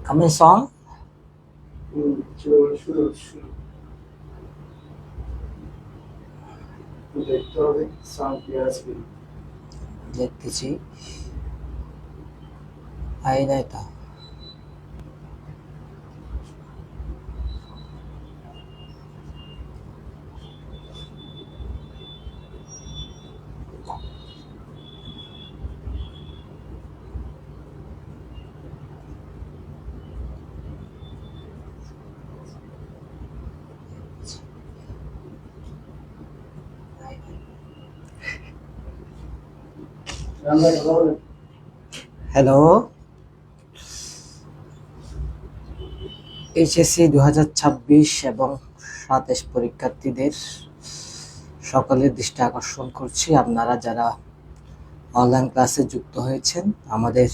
Coming song? শুরু দেখতে হবে সাউন্ড ক্লিয়ার আছে কিনা। দেখতেছি। আই নাই তো। হ্যালো, এইচএসসি 2026 এবং 27 পরীক্ষার্থীদের সকলের দৃষ্টি আকর্ষণ করছি। আপনারা যারা অনলাইন ক্লাসে যুক্ত হয়েছেন, আমাদের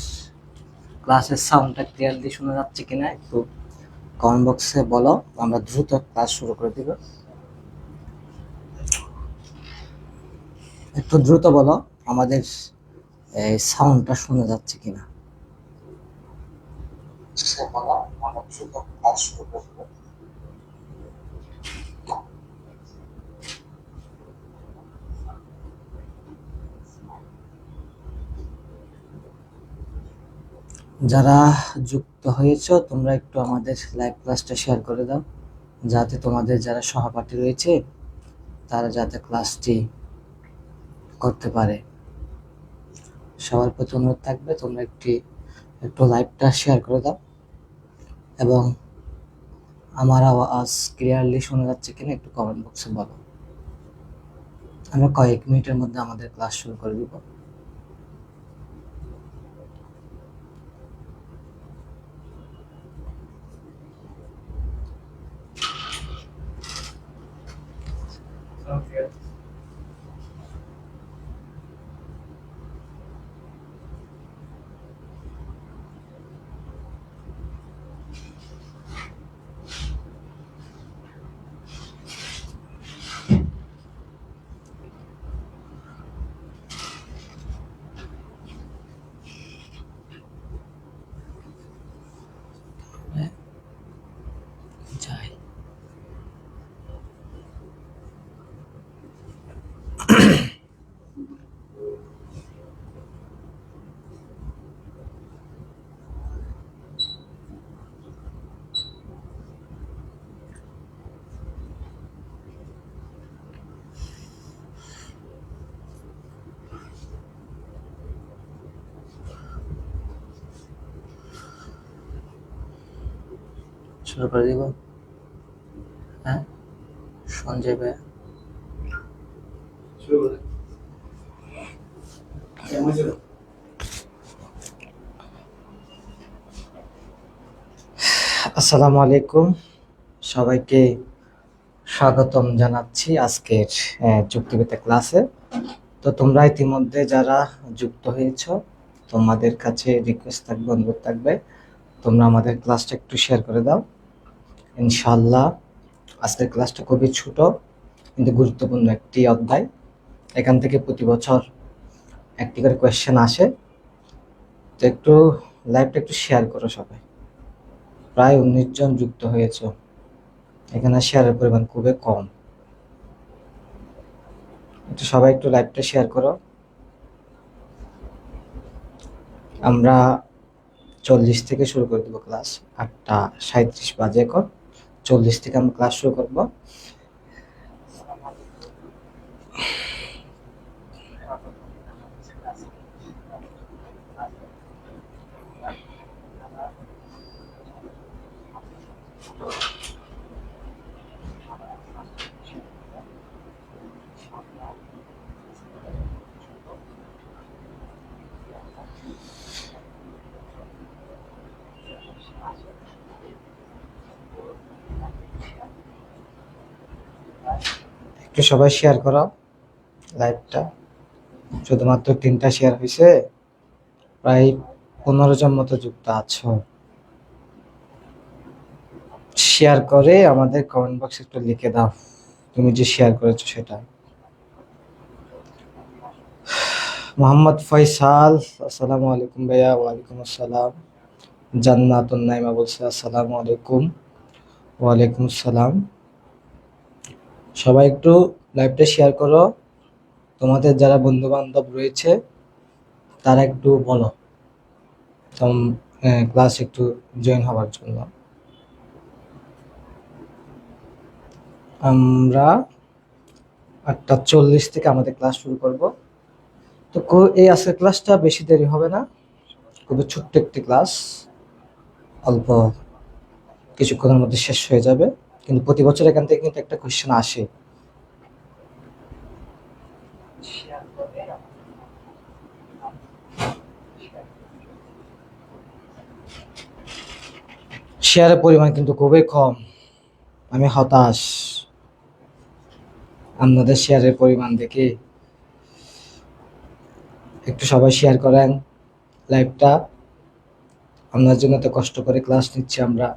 ক্লাসের সাউন্ডটা ক্লিয়ারলি শোনা যাচ্ছে কিনা একটু কমেন্ট বক্সে বলো, আমরা দ্রুত ক্লাস শুরু করে দিব। একটু দ্রুত বলো আমাদের এই সাউন্ডটা শোনা যাচ্ছে কিনা। যারা যুক্ত হয়েছো তোমরা একটু আমাদের লাইভ ক্লাসটা শেয়ার করে দাও, যাতে তোমাদের যারা সহপাঠী রয়েছে তারা যাতে ক্লাসটি করতে পারে। সবার প্রতি অনুরোধ থাকবে তোমরা একটু লাইভটা শেয়ার করে দাও, এবং আমার আওয়াজ ক্লিয়ারলি শোনা যাচ্ছে কিনা একটু কমেন্ট বক্সে বলো। আমরা কয়েক মিনিটের মধ্যে আমাদের ক্লাস শুরু করে দিব। যাই, শুরু করে দিব। হ্যাঁ, সঞ্জয় ভাই শুরু করে আসসালামু আলাইকুম, সবাইকে স্বাগতম জানাচ্ছি আজকের যুক্তিবিদ্যা ক্লাসে। তো তোমরা ইতিমধ্যে যারা যুক্ত হয়েছ, তোমাদের কাছে রিকোয়েস্ট থাকবে, অনুরোধ থাকবে, তোমরা আমাদের ক্লাসটা একটু শেয়ার করে দাও। ইনশাআল্লাহ আজকের ক্লাসটা খুবই ছোট কিন্তু গুরুত্বপূর্ণ একটি অধ্যায়। এখান থেকে প্রতি বছর একটি করে কোয়েশ্চেন আসে। তো একটু লাইভটা একটু শেয়ার করো সবাই। প্রায় 19 জন যুক্ত হয়েছ, এখানে শেয়ারের পরিমাণ খুবই কম। একটু সবাই একটু লাইভটা শেয়ার করো। আমরা 40 থেকে শুরু করে দেবো ক্লাস। 8:37 বাজে এখন, 40 থেকে আমরা ক্লাস শুরু করব। একটু সবাই শেয়ার করো লাইভটা। শুধুমাত্র 3টা শেয়ার হয়েছে, প্রায় 15 জন মতো যুক্ত আছো। শেয়ার করে আমাদের কমেন্ট বক্সে একটু লিখে দাও তুমি যে শেয়ার করেছো সেটা। মোহাম্মদ ফয়সাল, আসসালামু আলাইকুম ভাইয়া। ওয়ালাইকুম আসসালাম। জান্নাতুন নাইমা বলছে আসসালামু আলাইকুম। ওয়ালাইকুম আসসালাম। সবাই একটু লাইভটা শেয়ার করো, তোমাদের যারা বন্ধু বান্ধব রয়েছে তারা একটু বলো ক্লাস একটু জয়েন হওয়ার জন্য। আমরা 8:40 থেকে আমাদের ক্লাস শুরু করব। তো এই আজকের ক্লাসটা বেশি দেরি হবে না, খুবই ছোট্ট একটি ক্লাস, অল্প কিছুক্ষণের মধ্যে শেষ হয়ে যাবে। কিন্তু প্রতি বছর এখান থেকে কিন্তু একটা কোয়েশ্চেন আসে। শেয়ারের পরিমাণ কিন্তু খুবই কম, আমি হতাশ আপনাদের শেয়ারের পরিমাণ দেখে। একটু সবাই শেয়ার করেন লাইভটা, আপনার জন্য তো কষ্ট করে ক্লাস নিচ্ছি আমরা।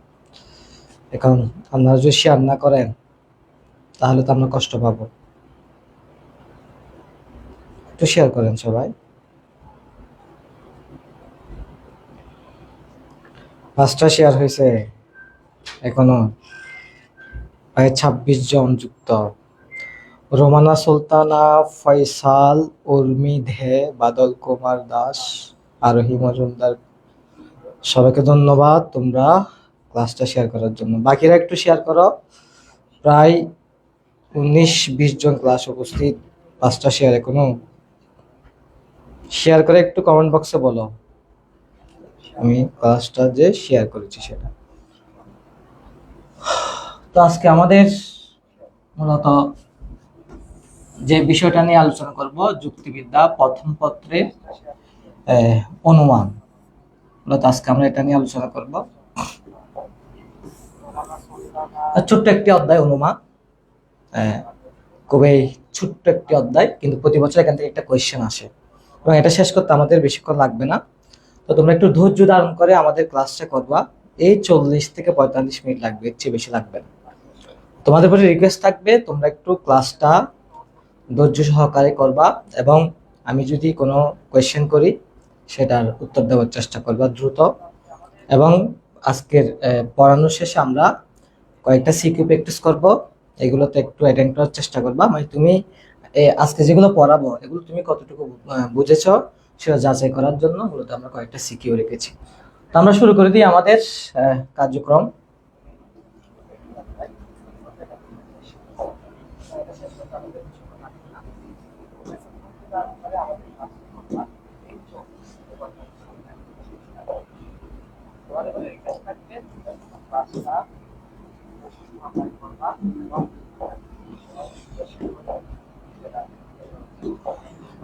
এখন আপনারা যদি শেয়ার না করেন তাহলে তো আমরা কষ্ট পাবো। একটু শেয়ার করেন সবাই। 5টা শেয়ার হয়েছে, এখনো প্রায় 26 জন যুক্ত। রোমানা সুলতানা, ফয়সাল, উর্মি ধে, বাদল কুমার দাস, আরোহী মজুমদার, সবাইকে ধন্যবাদ তোমরা ক্লাসটা শেয়ার করার জন্য। বাকিরা একটু শেয়ার করো। প্রায় 19-20 জন ক্লাস উপস্থিত, 5টা শেয়ার এখনো। শেয়ার করে একটু কমেন্ট বক্সে বলো আমি ক্লাসটা যে শেয়ার করেছি সেটা। তো আজকে আমাদের মূলত যে বিষয়টা নিয়ে আলোচনা করব, যুক্তিবিদ্যা প্রথম পত্রের অনুমান। মূলত আজকে আমরা এটা নিয়ে আলোচনা করব। ছোট্ট একটি অধ্যায় অনুমান, খুবই ছোট্ট একটি অধ্যায়, কিন্তু প্রতি বছর এখান থেকে একটা কোয়েশ্চেন আসে এবং এটা শেষ করতে আমাদের বেশিক্ষণ লাগবে না। তো তোমরা একটু ধৈর্য ধারণ করে আমাদের ক্লাসটা করবা। এই 40 থেকে 45 মিনিট লাগবে, এর চেয়ে বেশি লাগবে না। তোমাদের প্রতি রিকোয়েস্ট থাকবে তোমরা একটু ক্লাসটা ধৈর্য সহকারে করবা, এবং আমি যদি কোনো কোয়েশ্চেন করি সেটার উত্তর দেওয়ার চেষ্টা করবা দ্রুত। এবং আজকের পড়ানোর শেষে আমরা কয়েকটা সিকিউ প্র্যাকটিস করব, এগুলোতে একটু অ্যাটেন্ড করার চেষ্টা করবা। মানে তুমি আজকে যেগুলো পড়াবো এগুলো তুমি কতটুকু বুঝেছো সেটা যাচাই করার জন্য মূলত আমরা কয়েকটা সিকিউ রেখেছি। তো আমরা শুরু করে দিই আমাদের কার্যক্রম।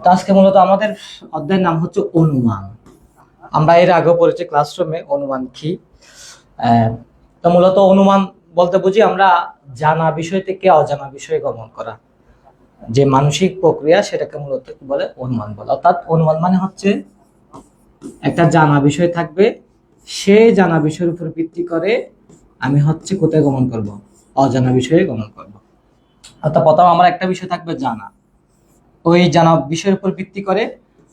তো আজকে মূলত আমাদের অধ্যায়ের নাম হচ্ছে অনুমান। আমরা এর আগেও পড়েছি ক্লাসরুমে অনুমান কি। তো মূলত অনুমান বলতে বুঝি আমরা জানা বিষয় থেকে অজানা বিষয়ে গমন করা, যে মানসিক প্রক্রিয়া সেটাকে মূলত কি বলে, অনুমান বলে। অর্থাৎ অনুমান মানে হচ্ছে একটা জানা বিষয় থাকবে, সে জানা বিষয়ের উপর ভিত্তি করে আমি হচ্ছে কোথায় গমন করব, অজানা বিষয়ে গমন করব। অর্থাৎ প্রথম আমার একটা বিষয় থাকবে জানা, ওই জানা বিষয়ের উপর ভিত্তি করে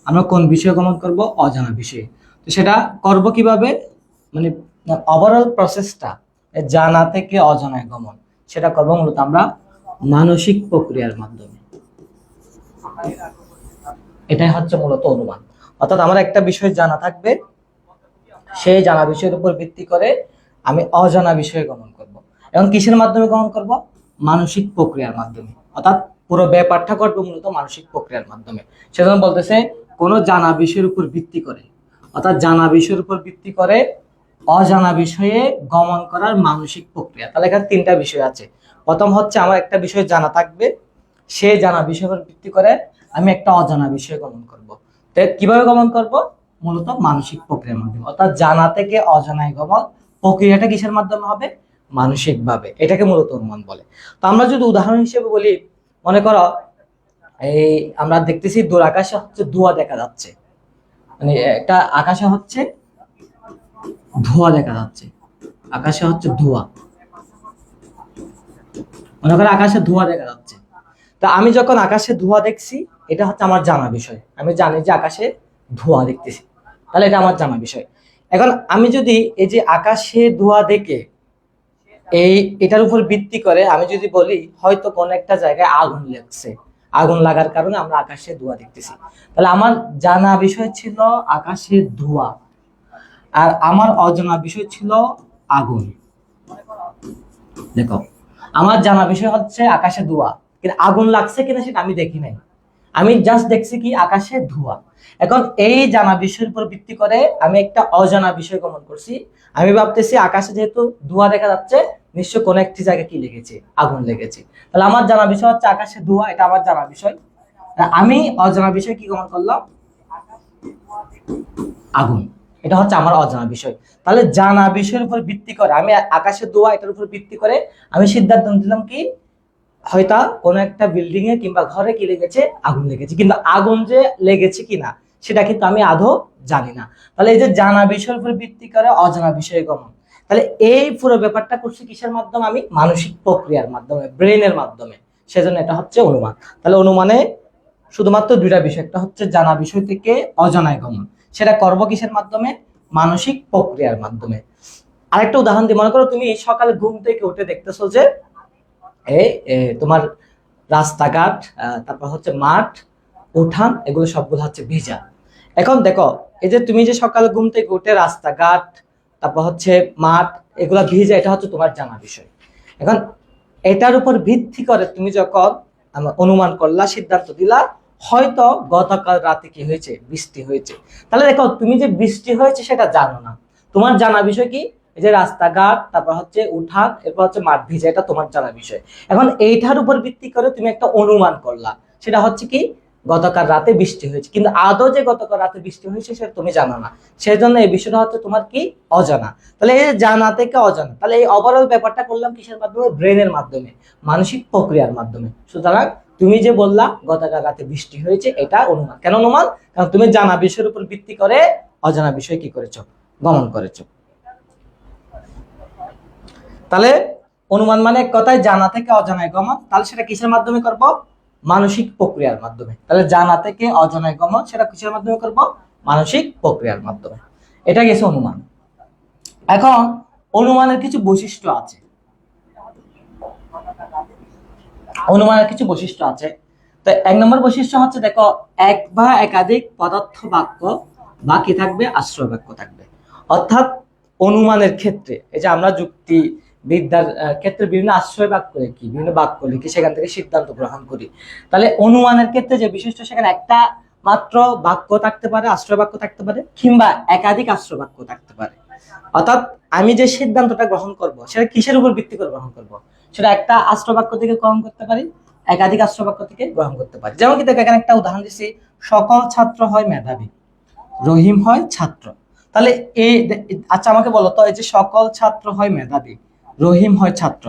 আমরা কোন বিষয়ে গমন করব, অজানা বিষয়ে। তো সেটা করব কিভাবে, মানে ওভারঅল প্রসেসটা জানা থেকে অজানায় গমন, সেটা করব মূলত আমরা মানসিক প্রক্রিয়ার মাধ্যমে। এটাই হচ্ছে মূলত অনুমান। অর্থাৎ আমার একটা বিষয় জানা থাকবে, সেই জানা বিষয়ের উপর ভিত্তি করে আমি অজানা বিষয়ে গমন করব। এবং কিসের মাধ্যমে গমন করব, মানসিক প্রক্রিয়ার মাধ্যমে। অর্থাৎ পুরো ব্যাপারটা ঘটবে মূলত মানসিক প্রক্রিয়ার মাধ্যমে। সেজন্য বলতেছে কোন জানা বিষয়ের উপর ভিত্তি করে, অর্থাৎ জানা বিষয়ের উপর ভিত্তি করে অজানা বিষয়ে গমন করার মানসিক প্রক্রিয়া। তাহলে এখানে 3টা বিষয় আছে। প্রথম হচ্ছে আমার একটা বিষয় জানা থাকবে, সেই জানা বিষয়ের উপর ভিত্তি করে আমি একটা অজানা বিষয়ে গমন করব। তো কিভাবে গমন করব, মূলত মানসিক প্রক্রিয়ার মাধ্যমে। অর্থাৎ জানা থেকে অজানায় গমন প্রক্রিয়াটা কিসের মাধ্যমে হবে, মানসিক ভাবে। এটাকে মূলত অনুমান বলে। তো আমরা যদি উদাহরণ হিসেবে বলি, মনে করো এই আমরা দেখতেছি দূর আকাশে হচ্ছে ধোঁয়া দেখা যাচ্ছে, মানে একটা আকাশে হচ্ছে ধোঁয়া দেখা যাচ্ছে, আকাশে হচ্ছে ধোঁয়া, মনে করো আকাশে ধোঁয়া দেখা যাচ্ছে। তা আমি যখন আকাশে ধোঁয়া দেখছি, এটা হচ্ছে আমার জানা বিষয়, আমি জানি যে আকাশে ধোঁয়া দেখতেছি, তাহলে এটা আমার জানা বিষয়। এখন আমি যদি এই যে আকাশে ধোঁয়া দেখে এটার উপর ভিত্তি করে আমি যদি বলি হয়তো কোন একটা জায়গায় আগুন লাগছে, আগুন লাগার কারণে আমরা আকাশে ধোঁয়া দেখতেছি, তাহলে আমার জানা বিষয় ছিল আকাশে ধোঁয়া, আর আমার অজানা বিষয় ছিল আগুন। দেখো, আমার জানা বিষয় হচ্ছে আকাশে ধোঁয়া, কিন্তু আগুন লাগছে কিনা সেটা আমি দেখি নাই, আমি জাস্ট দেখছি কি আকাশে ধোঁয়া। এখন এই জানা বিষয়ের উপর ভিত্তি করে আমি একটা অজানা বিষয় গমন করছি। আমি ভাবতেছি আকাশে যেহেতু ধোঁয়া দেখা যাচ্ছে, নিশ্চয় কোন একটি জায়গায় কি লেগেছে, আগুন লেগেছে। তাহলে আমার জানা বিষয় হচ্ছে আকাশে ধোঁয়া, এটা আমার জানা বিষয়। আমি অজানা বিষয় কি গমন করলাম, আগুন। এটা হচ্ছে আমার অজানা বিষয়। তাহলে জানা বিষয়ের উপর ভিত্তি করে আমি আকাশে ধোঁয়া এটার উপর ভিত্তি করে আমি সিদ্ধান্ত দিলাম কি হয়তো কোনো একটা বিল্ডিং এ কিংবা ঘরে কি লেগেছে, আগুন লেগেছে, কিন্তু আগুন যে লেগেছে কিনা সেটা কিন্তু আমি আদৌ জানি না। তাহলে এই যে জানা বিষয়ের উপর ভিত্তি করে অজানা বিষয় গমন, তাহলে এই পুরো ব্যাপারটা করছি কিসের মাধ্যমে, আমি মানসিক প্রক্রিয়ার মাধ্যমে, ব্রেনের মাধ্যমে। সেজন্য এটা হচ্ছে অনুমান। তাহলে অনুমানে শুধুমাত্র দুইটা বিষয়, একটা হচ্ছে জানা বিষয় থেকে অজানায় গমন, সেটা করব কিসের মাধ্যমে, মানসিক প্রক্রিয়ার মাধ্যমে। আরেকটা উদাহরণ দিই, মনে করো তুমি সকালে ঘুম থেকে উঠে দেখতেছো যে এই তোমার রাস্তাঘাট, তারপর হচ্ছে মাঠ, উঠান, এগুলো সবগুলো হচ্ছে ভিজা। এখন দেখো, এই যে তুমি যে সকালে ঘুম থেকে উঠে রাস্তাঘাট, তারপর হচ্ছে মাঠ, এগুলা ভিজা, এটা হচ্ছে তোমার জানা বিষয়। এখন এটার উপর ভিত্তি করে তুমি যখন অনুমান করলা, সিদ্ধান্ত দিলা হয়তো গতকাল রাতে কি হয়েছে, বৃষ্টি হয়েছে। তাহলে দেখো, তুমি যে বৃষ্টি হয়েছে সেটা জানো না, তোমার জানা বিষয় কি, এই যে রাস্তাঘাট, তারপর হচ্ছে উঠান, এরপর হচ্ছে মাঠ ভিজা, এটা তোমার জানা বিষয়। এখন এইটার উপর ভিত্তি করে তুমি একটা অনুমান করলা, সেটা হচ্ছে কি গতকাল রাতে বৃষ্টি হয়েছে, কিন্তু আদৌ যে গতকাল রাতে বৃষ্টি হয়েছে সেটা তুমি জানো না। সেই জন্য এই বিষয়টা হচ্ছে তোমার কি অজানা। তাহলে এই জানা থেকে অজানা, তাহলে এই ওভারঅল ব্যাপারটা করলাম কিসের মাধ্যমে, ব্রেনের মাধ্যমে, মানসিক প্রক্রিয়ার মাধ্যমে। সুতরাং তুমি যে বললা গতকাল রাতে বৃষ্টি হয়েছে, এটা অনুমান। কেন অনুমান, কারণ তুমি জানা বিষয়ের উপর ভিত্তি করে অজানা বিষয় কি করেছো, গমন করেছো। তাহলে অনুমান মানে এক কথায় জানা থেকে অজানায় গমন। তাহলে সেটা কিসের মাধ্যমে করব, মানসিক প্রক্রিয়ার মাধ্যমে। তাহলে জানা থেকে অজানায় গমন, সেটা কিসের মাধ্যমে করব, মানসিক প্রক্রিয়ার মাধ্যমে। এটা গেছে অনুমান। এখন অনুমানের কিছু বৈশিষ্ট্য আছে, অনুমানের কিছু বৈশিষ্ট্য আছে। তো এক নম্বর বৈশিষ্ট্য হচ্ছে দেখো, এক বা একাধিক পদার্থ বাক্য বা কি থাকবে, আশ্রয় বাক্য থাকবে। অর্থাৎ অনুমানের ক্ষেত্রে এই যে আমরা যুক্তি বিদ্যার ক্ষেত্রে বিভিন্ন আশ্রয় বাক্য লিখি, বিভিন্ন বাক্য লিখি, সেখান থেকে সিদ্ধান্ত গ্রহণ করি। তাহলে অনুমানের ক্ষেত্রে যে বিশিষ্ট, সেখানে একটা মাত্র বাক্য থাকতে পারে, আশ্রয় বাক্য থাকতে পারে, কিংবা একাধিক আশ্রয় বাক্য থাকতে পারে। অর্থাৎ আমি যে সিদ্ধান্তটা গ্রহণ করব সেটা কিসের উপর ভিত্তি করে গ্রহণ করব, সেটা একটা আশ্রয় বাক্য থেকে গ্রহণ করতে পারি, একাধিক আশ্রয় বাক্য থেকে গ্রহণ করতে পারি। যেমন কি দেখো, এখানে একটা উদাহরণ দিচ্ছি, সকল ছাত্র হয় মেধাবী, রহিম হয় ছাত্র। তাহলে এই আচ্ছা আমাকে বলো তো, এই যে সকল ছাত্র হয় মেধাবী, রহিম হয় ছাত্র,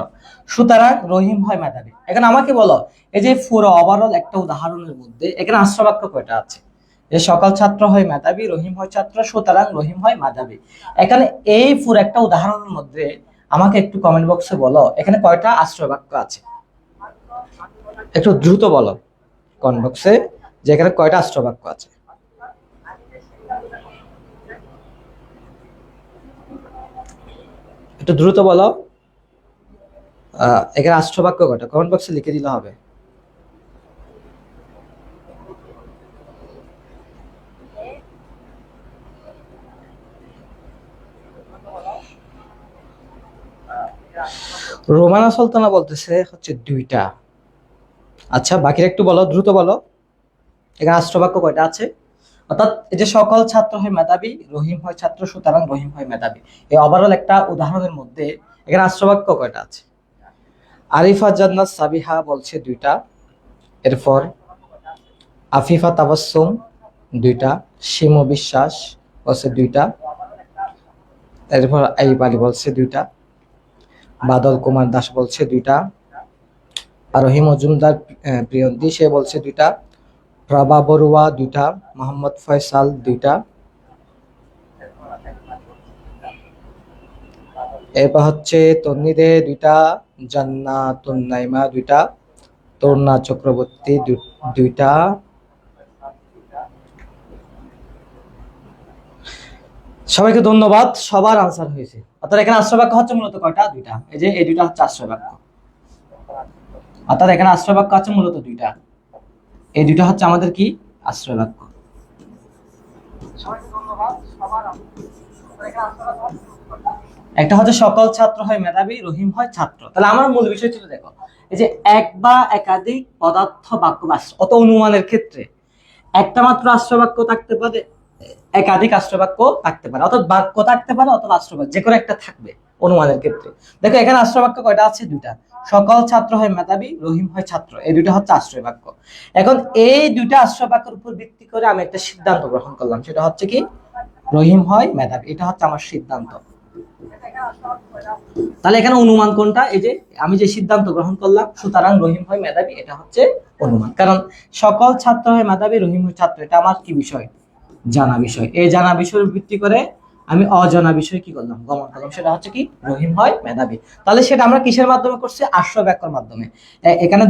সুতরাং রহিম হয় মেধাবী। এখন আমাকে বলো, এই যে পুরো ওভারঅল একটা উদাহরণের মধ্যে এখানে আশ্রয় বাক্য কয়টা আছে, যে সকল ছাত্র হয় মেধাবী, রহিম হয় ছাত্র, সুতরাং রহিম হয় মেধাবী। এখানে এই পুরো একটা উদাহরণের মধ্যে আমাকে একটু কমেন্ট বক্সে বলো এখানে কয়টা আশ্রয় বাক্য আছে, একটু দ্রুত বলো কমেন্ট বক্সে যে এখানে কয়টা আশ্রয় বাক্য আছে। একটু দ্রুত বলো, এখানে আশ্রয় বাক্য কয়টা, কমেন্ট বক্সে লিখে দিলে হবে। রোমানা সুলতানা বলতেছে হচ্ছে দুইটা। আচ্ছা বাকিরা একটু বলো, দ্রুত বলো এখানে আশ্রয় বাক্য কয়টা আছে। অর্থাৎ এই যে সকল ছাত্র হয় মেধাবী, রহিম হয় ছাত্র, সুতরাং রহিম হয় মেধাবী, এই ওভারঅল একটা উদাহরণের মধ্যে এখানে আশ্রয় বাক্য কয়টা আছে। আরিফা জান্নাত সাবিহা বলছে দুইটা, এরপর আফিফা তাবাসসুম দুইটা, শিমু বিশ্বাস বলছে দুইটা, এরপর আইব আলী বলছে দুইটা, বাদল কুমার দাস বলছে দুইটা, আর রহিম মজুমদার প্রিয়ন্তী সে বলছে দুইটা, প্রভা বড়ুয়া দুইটা, মোহাম্মদ ফয়সাল দুইটা, এরপর হচ্ছে তন্নিদে দুইটা, জান্নাতুন নাইমা দুইটা, তরুণা চক্রবর্তী দুইটা, সবাইকে ধন্যবাদ, সবার আনসার হয়েছে। অর্থাৎ এখানে আশ্রয় বাক্য হচ্ছে মূলত কয়টা? দুইটা। এই যে এই দুইটা হচ্ছে আশ্রয় বাক্য। অর্থাৎ এখানে আশ্রয় বাক্য আছে মূলত দুইটা। এই দুইটা হচ্ছে আমাদের কি? আশ্রয় বাক্য। একটা হচ্ছে সকল ছাত্র হয় মেধাবী, রহিম হয় ছাত্র। তাহলে আমার মূল বিষয় ছিল, দেখো এই যে এক বা একাধিক পদার্থ বাক্য বা অত অনুমানের ক্ষেত্রে একটা মাত্র আশ্রয় বাক্য থাকতে পারে, একাধিক আশ্রয় বাক্য থাকতে পারে, অর্থাৎ বাক্য থাকতে পারে অথবা আশ্রয় বাক্য যে কোনো একটা থাকবে অনুমানের ক্ষেত্রে। দেখো এখানে আশ্রয় বাক্য কয়টা আছে? দুইটা। সকল ছাত্র হয় মেধাবী, রহিম হয় ছাত্র, এই দুইটা হচ্ছে আশ্রয় বাক্য। এখন এই দুইটা আশ্রয় বাক্যের উপর ভিত্তি করে আমি একটা সিদ্ধান্ত গ্রহণ করলাম, সেটা হচ্ছে কি? রহিম হয় মেধাবী। এটা হচ্ছে আমার সিদ্ধান্ত। তাহলে এখানে অনুমান কোনটা? এই যে আমি যে সিদ্ধান্ত গ্রহণ করলাম, সুতরাং রহিম হয় মেধাবী, এটা হচ্ছে অনুমান। কারণ সকল ছাত্র হয় মেধাবী, রহিম হয় ছাত্র, এটা আমার কি বিষয়? জানা বিষয়। এই জানা বিষয়ের ভিত্তি করে আমি অজানা বিষয় কি করলাম? গমন করলাম, সেটা হচ্ছে কি? রহিম হয় মেধাবী। তাহলে সেটা আমরা কিসের মাধ্যমে করছি? আশ্রয় বাক্যের মাধ্যমে। এখানে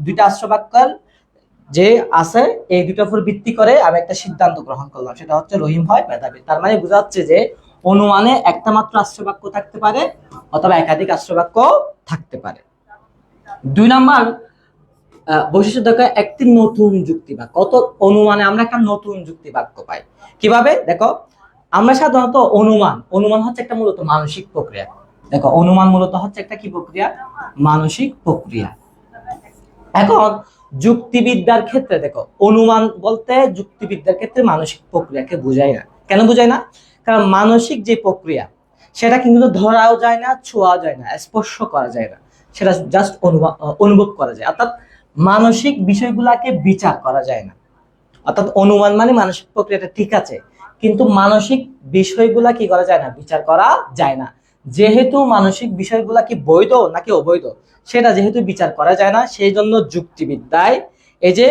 দুইটা আশ্রয় বাক্যের যে আছে, এই দুটার উপর ভিত্তি করে আমি একটা সিদ্ধান্ত গ্রহণ করলাম, সেটা হচ্ছে রহিম হয় মেধাবী। তার মানে বোঝা যাচ্ছে যে অনুমানে একটা মাত্র আশ্রয় বাক্য থাকতে পারে অথবা একাধিক আশ্রয় বাক্য থাকতে পারে। 2 নাম্বার বৈশিষ্ট্য দেখো, একটি নতুন যুক্তি বাক্য। অত অনুমানে আমরা একটা নতুন যুক্তি বাক্য পাই কিভাবে? দেখো আমরা সাধারণত অনুমান হচ্ছে একটা মূলত মানসিক প্রক্রিয়া। দেখো অনুমান মূলত হচ্ছে একটা কি প্রক্রিয়া? মানসিক প্রক্রিয়া। এখন যুক্তিবিদ্যার ক্ষেত্রে দেখো, অনুমান বলতে যুক্তিবিদ্যার ক্ষেত্রে মানসিক প্রক্রিয়াকে বোঝায় না। কেন বোঝায় না? কারণ মানসিক যে প্রক্রিয়া, সেটা কিন্তু ধরাও যায় না, ছোঁয়াও যায় না, স্পর্শ করা যায় না, সেটা জাস্ট অনুভব করা যায়। অর্থাৎ মানসিক বিষয়গুলাকে বিচার করা যায় না। অর্থাৎ অনুমান মানে মানসিক প্রক্রিয়াটা ঠিক আছে, কিন্তু মানসিক বিষয়গুলা কি করা যায় না? বিচার করা যায় না। যেহেতু মানসিক বিষয়গুলা কি বৈধ নাকি অবৈধ, সেটা যেহেতু বিচার করা যায় না, সেই জন্য যুক্তিবিদ্যায় এই যে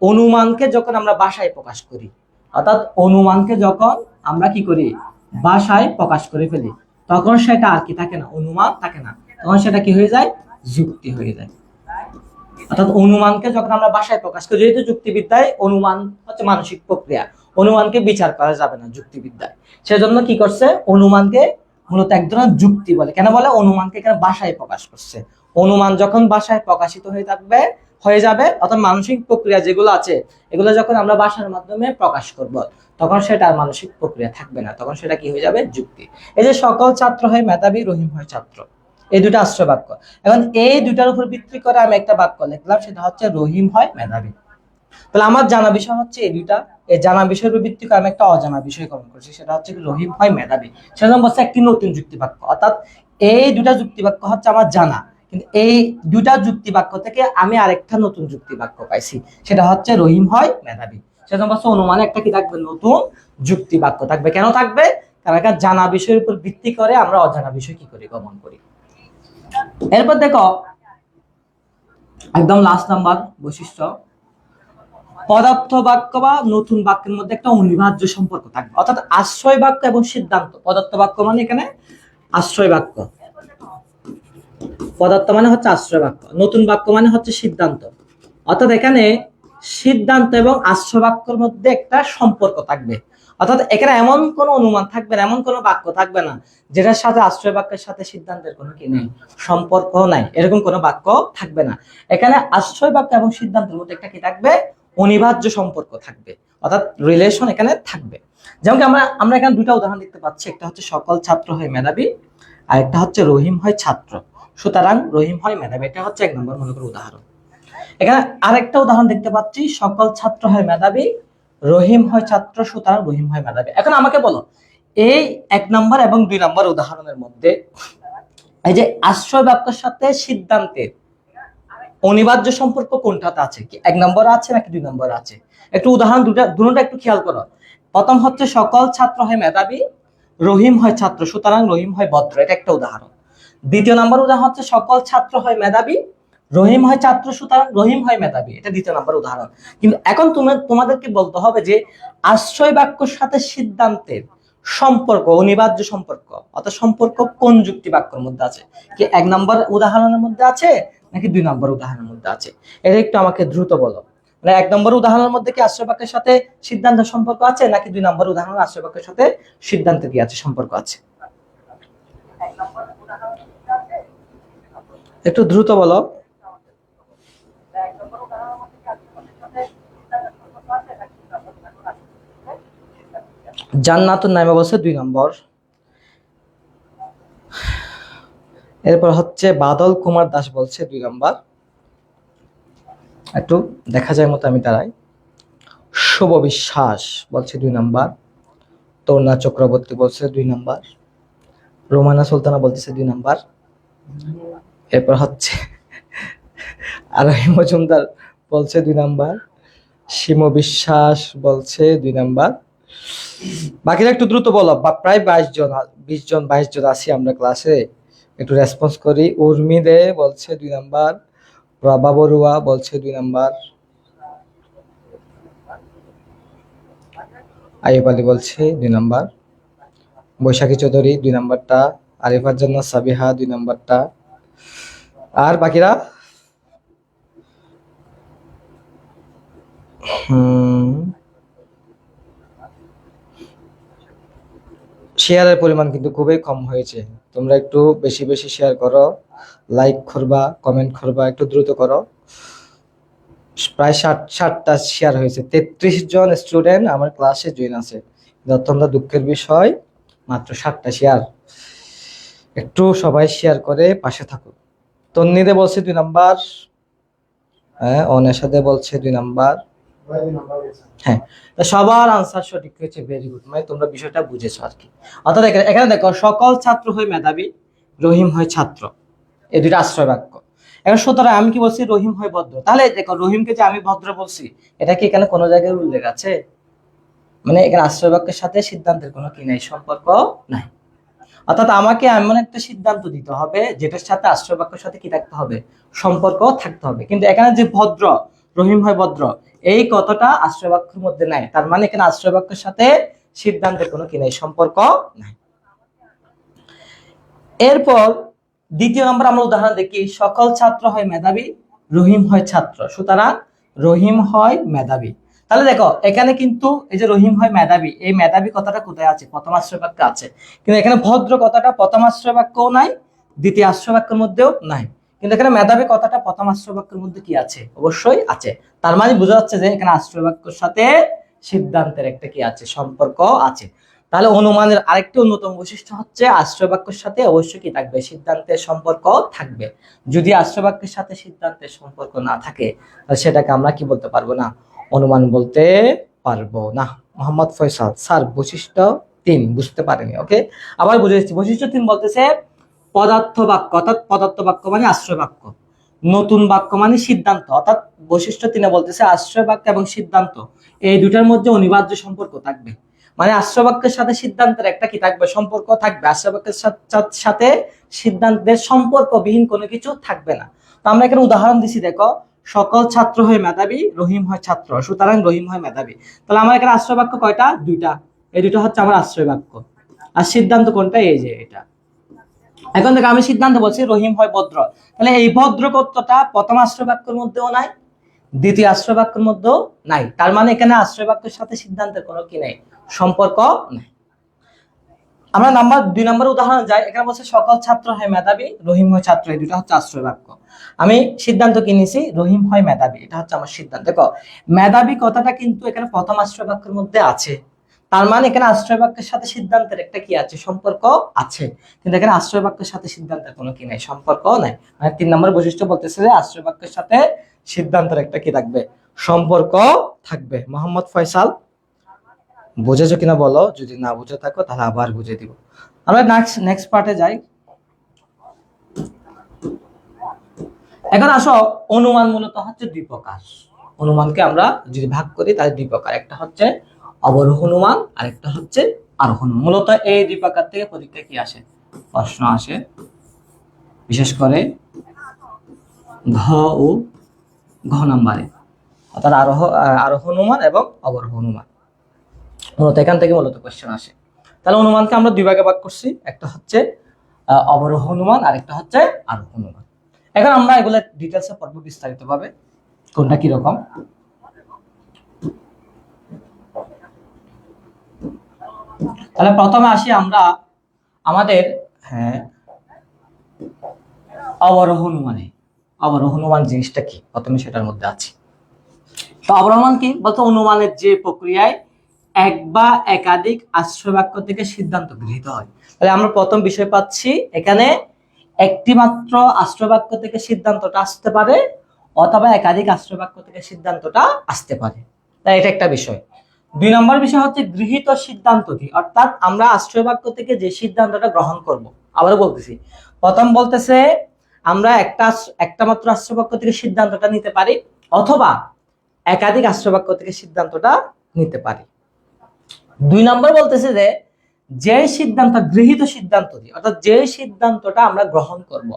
অনুমানকে যখন আমরা ভাষায় প্রকাশ করি, অর্থাৎ অনুমানকে যখন আমরা কি করি? ভাষায় প্রকাশ করে ফেলি, তখন সেটা আর কি থাকে না? অনুমান থাকে না, তখন সেটা কি হয়ে যায়? যুক্তি হয়ে যায়। অর্থাৎ অনুমানকে যখন আমরা ভাষায় প্রকাশ করি, যেহেতু যুক্তিবিদ্যায় অনুমান হচ্ছে মানসিক প্রক্রিয়া, অনুমানকে বিচার করা যাবে না যুক্তিবিদ্যায়, সেজন্য কি করছে? অনুমানকে মূলত এক ধরনের যুক্তি বলে। কেন বলে? অনুমানকে এখানে ভাষায় প্রকাশ করছে। অনুমান যখন ভাষায় প্রকাশিত হয়ে যাবে, অর্থাৎ মানসিক প্রক্রিয়া যেগুলো আছে, এগুলো যখন আমরা ভাষার মাধ্যমে প্রকাশ করব, তখন সেটা আর মানসিক প্রক্রিয়া থাকবে না, তখন সেটা কি হয়ে যাবে? যুক্তি। এই যে সকল ছাত্র হয় মেধাবী, রহিম হয় ছাত্র, এই দুটো আশ্রয় বাক্য। এখন এই দুটার উপর ভিত্তি করে আমি একটা বাক্য লিখলাম, সেটা হচ্ছে রহিম হয় মেধাবী। তাহলে আমার জানা বিষয় হচ্ছে এই দুইটা। এই জানা বিষয়ের উপর ভিত্তি করে আমি একটা অজানা বিষয় গ্রহণ করছি, সেটা হচ্ছে রহিম হয় মেধাবী। সেজন্য বলছে একটি নতুন যুক্তি বাক্য। অর্থাৎ এই দুটা যুক্তি বাক্য হচ্ছে আমার জানা, কিন্তু এই দুটা যুক্তি বাক্য থেকে আমি আরেকটা নতুন যুক্তি বাক্য পাইছি, সেটা হচ্ছে রহিম হয় মেধাবী। সেজন্য বলছে অনুমানে একটা কি থাকবে? নতুন যুক্তি বাক্য থাকবে। কেন থাকবে? কারণ একটা জানা বিষয়ের উপর ভিত্তি করে আমরা অজানা বিষয় কি করি? গমন করি। এরপর দেখো একদম লাস্ট নাম্বার বৈশিষ্ট্য, পদার্থ বাক্য বা নতুন বাক্যের মধ্যে একটা অনিবার্য সম্পর্ক থাকবে। অর্থাৎ আশ্রয় বাক্য এবং সিদ্ধান্ত। পদার্থ বাক্য মানে এখানে আশ্রয় বাক্য, পদার্থ মানে হচ্ছে আশ্রয় বাক্য, নতুন বাক্য মানে হচ্ছে সিদ্ধান্ত। অর্থাৎ এখানে সিদ্ধান্ত এবং আশ্রয় বাক্যের মধ্যে একটা সম্পর্ক থাকবে। অর্থাৎ এখানে এমন কোন অনুমান থাকবে না, এমন কোন বাক্য থাকবে না যেটার সাথে আশ্রয় বাক্যের সাথে সিদ্ধান্তের কোনো কি নেই, সম্পর্ক নাই, এরকম কোনো বাক্য থাকবে না। এখানে আশ্রয় বাক্য এবং সিদ্ধান্তের মধ্যে একটা কি থাকবে? অনিবার্য সম্পর্ক থাকবে, অর্থাৎ রিলেশন এখানে থাকবে। যেমন আমরা এখানে দুটা উদাহরণ দেখতে পাচ্ছি, একটা হচ্ছে সকল ছাত্র হয় মেধাবী, আর একটা হচ্ছে রহিম হয় ছাত্র, সুতরাং রহিম হয় মেধাবী। এটা হচ্ছে 1 নম্বর মনে করো উদাহরণ। এখানে আরেকটা উদাহরণ দেখতে পাচ্ছি, সকল ছাত্র হয় মেধাবী, রহিম হয় ছাত্র, সুতরাং রহিম হয় মেধাবী। এখন আমাকে বলো, এই 1 নম্বর এবং 2 নম্বর উদাহরণের মধ্যে এই যে আশ্রয় বাক্যের সাথে সিদ্ধান্তের অনিবার্য সম্পর্ক কোনটাতে আছে? কি 1 নম্বরে আছে নাকি 2 নম্বরে আছে? একটু উদাহরণ দুটোটা একটু খেয়াল করো। প্রথম হচ্ছে সকল ছাত্র হয় মেধাবী, রহিম হয় ছাত্র, সুতরাং রহিম হয় ভদ্র, এটা একটা উদাহরণ। দ্বিতীয় নম্বর উদাহরণ হচ্ছে সকল ছাত্র হয় মেধাবী, রহিম হয় ছাত্র, সুতরাং রহিম হয় মেধাবী, এটা দ্বিতীয় নম্বর উদাহরণ। কিন্তু এখন তোমাদেরকে বলতে হবে যে আশ্রয় বাক্যের সাথে সিদ্ধান্তের সম্পর্ক, অনিবার্য সম্পর্ক, অর্থাৎ সম্পর্ক কোন যুক্তি বাক্যের মধ্যে আছে? কি 1 নম্বর উদাহরণের মধ্যে আছে নাকি 2 নম্বর উদাহরণের মধ্যে আছে? এটা একটু আমাকে দ্রুত বলো। মানে 1 নম্বর উদাহরণের মধ্যে কি আশ্রয় বাক্যের সাথে সিদ্ধান্তের সম্পর্ক আছে, নাকি 2 নম্বর উদাহরণে আশ্রয় বাক্যের সাথে সিদ্ধান্তের কি আছে, সম্পর্ক আছে? একটু দ্রুত বলো। জান্নাতুন নাইমা বলছে 2 নম্বর। এরপর হচ্ছে বাদল কুমার দাস বলছে 2 নম্বর। একটু দেখা যায় মতো আমি দাঁড়াই। শুভ বিশ্বাস বলছে 2 নম্বর। তরুণা চক্রবর্তী বলছে 2 নম্বর। রোমানা সুলতানা বলতেছে 2 নম্বর। এরপর হচ্ছে আরোহী মজুমদার বলছে 2 নম্বর। সীম বিশ্বাস বলছে 2 নম্বর। বাকিরা একটু দ্রুত বলো, প্রায় 22 জন আছি আমরা ক্লাসে, একটু রেসপন্স করি। উর্মি দে বলছে 2 নম্বর। প্রভা বড়ুয়া বলছে 2 নম্বর। আইব আলী বলছে 2 নম্বর। বৈশাখী চৌধুরী 2 নম্বরটা। আরিফার জন্য সাবিহা 2 নম্বরটা। আর বাকিরা শেয়ারের পরিমাণ কিন্তু খুবই কম হয়েছে, তোমরা একটু বেশি বেশি শেয়ার করো, লাইক করবা, কমেন্ট করবা, একটু দ্রুত করো। প্রায় 60টা শেয়ার হয়েছে, 33 জন স্টুডেন্ট আমার ক্লাসে জয়েন আছে, অত্যন্ত দুঃখের বিষয়, মাত্র 60টা শেয়ার। একটু সবাই শেয়ার করে পাশে থাকো। তন্নিদে বলছে 2 নাম্বার। হ্যাঁ, অনেশাদে বলছে 2 নাম্বার। হ্যাঁ, সবার আনসার সঠিক হয়েছে, ভেরি গুড। মানে তোমরা বিষয়টা বুঝেছো আর কি। অর্থাৎ এখানে দেখো, সকল ছাত্র হয় মেধাবী, রহিম হয় ছাত্র, এই দুইটা আশ্রয় বাক্য। এখন সুতরাং আমি কি বলছি, রহিম হয় ভদ্র। তাহলে দেখো, রহিমকে যে আমি ভদ্র বলছি, এটা কি এখানে কোনো জায়গায় উল্লেখ আছে? মানে এখানে আশ্রয় বাক্যের সাথে সিদ্ধান্তের কোনো কি নাই, সম্পর্ক নাই। অর্থাৎ আমাকে এমন একটা সিদ্ধান্ত দিতে হবে যেটার সাথে আশ্রয় বাক্যের সাথে কি থাকতে হবে, সম্পর্ক থাকতে হবে। কিন্তু এখানে যে ভদ্র, রহিম হয় ভদ্র, এই কথাটা আশ্রয় বাক্যের মধ্যে নাই। তার মানে এখানে আশ্রয় বাক্যের সাথে সিদ্ধান্তের কোনো কি নাই, সম্পর্ক নাই। এরপর দ্বিতীয় নম্বর আমরা উদাহরণ দেখি, সকল ছাত্র হয় মেধাবী, রহিম হয় ছাত্র, সুতরাং রহিম হয় মেধাবী। তাহলে দেখো, এখানে কিন্তু এই যে রহিম হয় মেধাবী, এই মেধাবী কথাটা কোথায় আছে, প্রথম আশ্রয় বাক্যে আছে। কিন্তু এখানে ভদ্র কথাটা প্রথম আশ্রয় বাক্যও নাই, দ্বিতীয় আশ্রয় বাক্যের মধ্যেও নাই। কিন্তু এখানে মেধাবী কথাটা প্রথম আশ্রয় বাক্যের মধ্যে কি আছে, অবশ্যই আছে। তার মানে বোঝা যাচ্ছে যে এখানে আশ্রয় বাক্যের সাথে সিদ্ধান্তের একটা কি আছে, সম্পর্ক আছে। তাহলে অনুমানের আরেকটি অন্যতম বৈশিষ্ট্য হচ্ছে আশ্রয় বাক্যের সাথে অবশ্যই কি থাকবে, সিদ্ধান্তের সম্পর্ক থাকবে। যদি আশ্রয় বাক্যের সাথে সিদ্ধান্তের সম্পর্ক না থাকে, তাহলে সেটাকে আমরা কি বলতে পারবো না, অনুমান বলতে পারবো না। মোহাম্মদ ফয়সাল স্যার, বৈশিষ্ট্য 3 বুঝতে পারেনি, ওকে, আবার বুঝে দিচ্ছি। বৈশিষ্ট্য 3 বলতেছে পদার্থ বাক্য, অর্থাৎ পদার্থ বাক্য মানে আশ্রয় বাক্য, নতুন বাক্য মানে সিদ্ধান্ত। অর্থাৎ বৈশিষ্ট্য 3 বলতেছে আশ্রয় বাক্য এবং সিদ্ধান্ত এই দুটার মধ্যে অনিবার্য সম্পর্ক থাকবে। মানে আশ্রয় বাক্যের সাথে সিদ্ধান্তের একটা কি থাকবে, সম্পর্ক থাকবে। আশ্রয় বাক্যের সাথে সিদ্ধান্তের সম্পর্কবিহীন কোনো কিছু থাকবে না। তো আমরা এখানে উদাহরণ দিছি, দেখো, সকল ছাত্র হয় মেধাবী, রহিম হয় ছাত্র, সুতরাং রহিম হয় মেধাবী। তাহলে আমার এখানে আশ্রয় বাক্য কয়টা, 2টা। এই 2টা হচ্ছে আমার আশ্রয় বাক্য। আর সিদ্ধান্ত কোনটা, এই যে এটা। এখন দেখো, আমি সিদ্ধান্ত বলছি রহিম হয় ভদ্র, তাহলে এই ভদ্র কথাটা প্রথম আশ্রয় বাক্যের মধ্যেও নাই, দ্বিতীয় আশ্রয় বাক্যের মধ্যেও নাই। তার মানে এখানে আশ্রয় বাক্যের সাথে সিদ্ধান্তের কোনো কি নেই, সম্পর্ক নেই। আমরা 2 নম্বর উদাহরণ যাই। এখানে বলছে সকল ছাত্র হয় মেধাবী, রহিম হয় ছাত্র, এই দুটো হচ্ছে আশ্রয় বাক্য। আমি সিদ্ধান্ত কি নিয়েছি, রহিম হয় মেধাবী, এটা হচ্ছে আমার সিদ্ধান্ত। দেখো, মেধাবী কথাটা কিন্তু এখানে প্রথম আশ্রয় বাক্যের মধ্যে আছে, তার মানে এখানে আশ্রয় বাক্যের সাথে সিদ্ধান্তের একটা কি আছে, সম্পর্ক আছে। কিন্তু এখানে আশ্রয় বাক্যের সাথে সিদ্ধান্তের কোনো কি নাই, সম্পর্ক নাই। মানে 3 নম্বর বৈশিষ্ট্য বলতেছে যে আশ্রয় বাক্যের সাথে সিদ্ধান্তের একটা কি থাকবে, সম্পর্ক থাকবে। মোহাম্মদ ফয়সাল, বুঝেছো কিনা বলো, যদি না বুঝে থাকো তাহলে আবার বুঝে দিব। আমরা নেক্সট পার্টে যাই। এখন আসো, অনুমান মূলত হচ্ছে 2 প্রকার। অনুমানকে আমরা যদি ভাগ করি তাহলে 2 প্রকার, একটা হচ্ছে অবরোহ অনুমান আর একটা হচ্ছে আরোহ অনুমান। মূলত এই 2 প্রকার থেকে পরীক্ষায় কি আসে, প্রশ্ন আসে, বিশেষ করে ঘ ও ঘ নাম্বারে, অর্থাৎ আরোহ অনুমান এবং অবরোহ অনুমান। মূলত এখান থেকে মূলত কোশ্চেন আসে। তাহলে অনুমানকে আমরা 2 ভাগে ভাগ করছি, একটা হচ্ছে অবরোহ অনুমান আর একটা হচ্ছে আরোহ অনুমান। এখন আমরা এগুলো ডিটেলসে পড়বো বিস্তারিতভাবে, কোনটা কি রকম। তাহলে প্রথমে আসি আমরা আমাদের অবরোহ অনুমানে। অবরোহ অনুমান জিনিসটা কি প্রথমে সেটার মধ্যে আছি। তো অবরোহণ কি বলতো? অনুমানের যে প্রক্রিয়ায় এক বা একাধিক আশ্রয় বাক্য থেকে সিদ্ধান্ত গৃহীত হয়। তাহলে আমরা প্রথম বিষয় পাচ্ছি এখানে একটি মাত্র আশ্রয় বাক্য থেকে সিদ্ধান্তটা আসতে পারে অথবা একাধিক আশ্রয় বাক্য থেকে সিদ্ধান্তটা আসতে পারে। তাই এটা একটা বিষয়। 2 নম্বর বিষয় হচ্ছে গৃহীত সিদ্ধান্ত কি, অর্থাৎ আমরা আশ্রয় বাক্য থেকে যে সিদ্ধান্তটা গ্রহণ করব। আবারও বলতেছি, প্রথম বলতেছে আমরা একটা মাত্র আশ্রয় বাক্য থেকে সিদ্ধান্তটা নিতে পারি অথবা একাধিক আশ্রয় বাক্য থেকে সিদ্ধান্তটা নিতে পারি। 2 নম্বর বলতেছে যে সিদ্ধান্ত গৃহীত সিদ্ধান্ত কি, অর্থাৎ যে সিদ্ধান্তটা আমরা গ্রহণ করব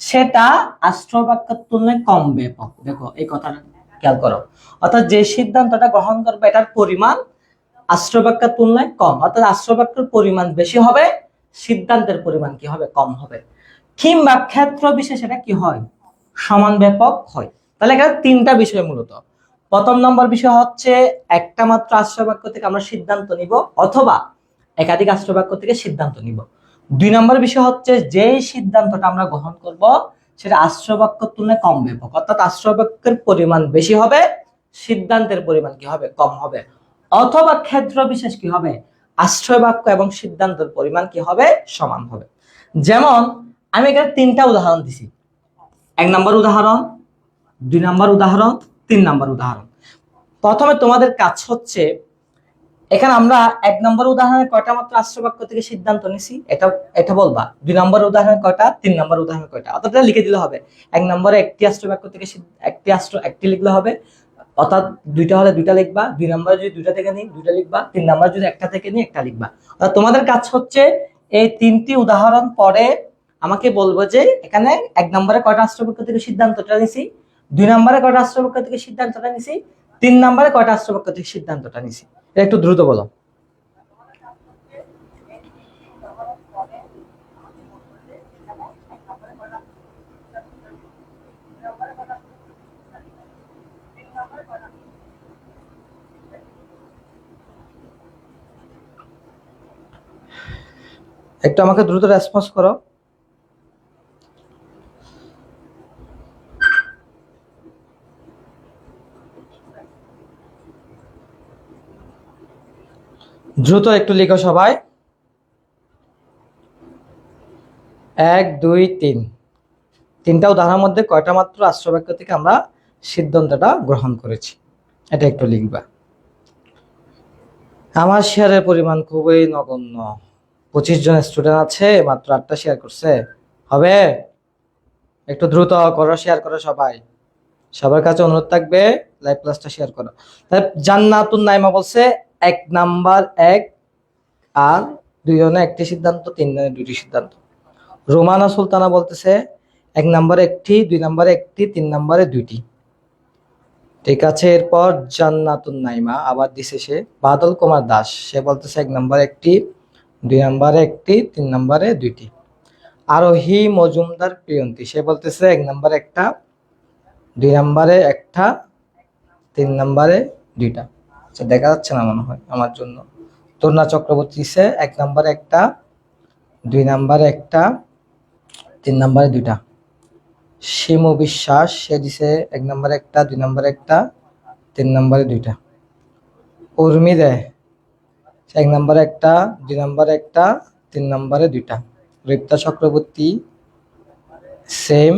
সেটা আশ্রয় বাক্যের তুলনায় কম ব্যাপক। দেখো এই কথাটা খেয়াল করো, অর্থাৎ যে সিদ্ধান্তটা গ্রহণ করবে এটার পরিমাণ আশ্রয় বাক্যের তুলনায় কম, অর্থাৎ আশ্রয় বাক্যের পরিমাণ বেশি হবে, সিদ্ধান্তের পরিমাণ কি হবে? কম হবে। কিংবা ক্ষেত্র বিশেষে এটা কি হয়? সমান ব্যাপক হয়। তাহলে এখানে তিনটা বিষয় মূলত। প্রথম নম্বর বিষয় হচ্ছে একটা মাত্র আশ্রয় বাক্য থেকে আমরা সিদ্ধান্ত নিব অথবা একাধিক আশ্রয় বাক্য থেকে সিদ্ধান্ত নিব। 2 নম্বর বিষয় হচ্ছে যে সিদ্ধান্তটা আমরা গ্রহণ করব সেটা আশ্রয় বাক্যের তুলনায় কম ব্যাপক, অর্থাৎ আশ্রয় বাক্যের পরিমাণ বেশি হবে, সিদ্ধান্তের পরিমাণ কি হবে? কম হবে। অথবা ক্ষেত্র বিশেষ কি হবে? আশ্রয় বাক্য এবং সিদ্ধান্তের পরিমাণ কি হবে? সমান হবে। যেমন আমি এখানে 3টা উদাহরণ দিছি। 1 নম্বর উদাহরণ, 2 নম্বর উদাহরণ, 3 নম্বর উদাহরণ। প্রথমে তোমাদের কাজ হচ্ছে এখানে আমরা 1 নম্বর উদাহরণে কয়টা মাত্র আশ্রয় বাক্য থেকে সিদ্ধান্ত নিছি এটা বলবা। 2 নম্বর উদাহরণে কয়টা, 3 নম্বর উদাহরণে কয়টা, অর্থাৎ লিখে দিলে হবে। 1 নম্বরে একটি আশ্রয় বাক্য থেকে একটি লিখলে হবে, অর্থাৎ 2টা হলে 2টা লিখবা। 2 নম্বরে যদি 2টা থেকে নিই 2টা লিখবা। 3 নম্বরে যদি একটা থেকে নিই একটা লিখবা। অর্থাৎ তোমাদের কাজ হচ্ছে এই 3টি উদাহরণ পরে আমাকে বলবো যে এখানে 1 নম্বরে কয়টা আশ্রয় বাক্য থেকে সিদ্ধান্তটা নিছি, 2 নম্বরে কয়টা আশ্রয় বাক্য থেকে সিদ্ধান্তটা নিছি, 3 নম্বরে কয়টা আশ্রয় বাক্য থেকে সিদ্ধান্তটা নিছি। এটা একটু দ্রুত বলো। একটু আমাকে দ্রুত রেসপন্স করো। দ্রুত একটু লিখো সবাই। 1 2 3 তিনটা উদাহরণের মধ্যে কয়টা মাত্র আশ্রয় বাক্য থেকে আমরা সিদ্ধান্তটা গ্রহণ করেছি এটা একটু লিখবা। আমার শেয়ারের পরিমাণ খুবই নগণ্য। 25 জন স্টুডেন্ট আছে, মাত্র 8টা শেয়ার করছে। হবে? একটু দ্রুত করো, শেয়ার করো সবাই। সবার কাছে অনুরোধ থাকবে লাইভ ক্লাসটা শেয়ার করো। জান্নাতুন নাইমা বলছে 1 নাম্বার 1 আর 2 জনে একটি সিদ্ধান্ত, 3 জনে 2টি সিদ্ধান্ত। রোমানা সুলতানা বলতেছে 1 নম্বরে একটি, 2 নম্বরে একটি, 3 নম্বরে 2টি। ঠিক আছে, এরপর জান্নাতুন নাইমা আবার দিছে সে। বাদল কুমার দাস সে বলতেছে 1 নম্বরে একটি, 2 নম্বরে একটি, 3 নম্বরে 2টি। আরোহী মজুমদার প্রিয়ন্তী সে বলতেছে 1 নম্বরে একটা, 2 নম্বরে একটা, 3 নম্বরে 2টা। আচ্ছা দেখা যাচ্ছে না মনে হয় আমার জন্য। তরুণা চক্রবর্তী দিছে 1 নম্বরে একটা, 2 নম্বরে একটা, 3 নম্বরে 2টা। শিমু বিশ্বাস সে দিছে 1 নম্বরে একটা, 2 নম্বরে একটা, 3 নম্বরে 2টা। উর্মি দে 1 নম্বরে একটা, 2 নম্বরে একটা, 3 নম্বরে 2টা। রিপ্তা চক্রবর্তী সেম।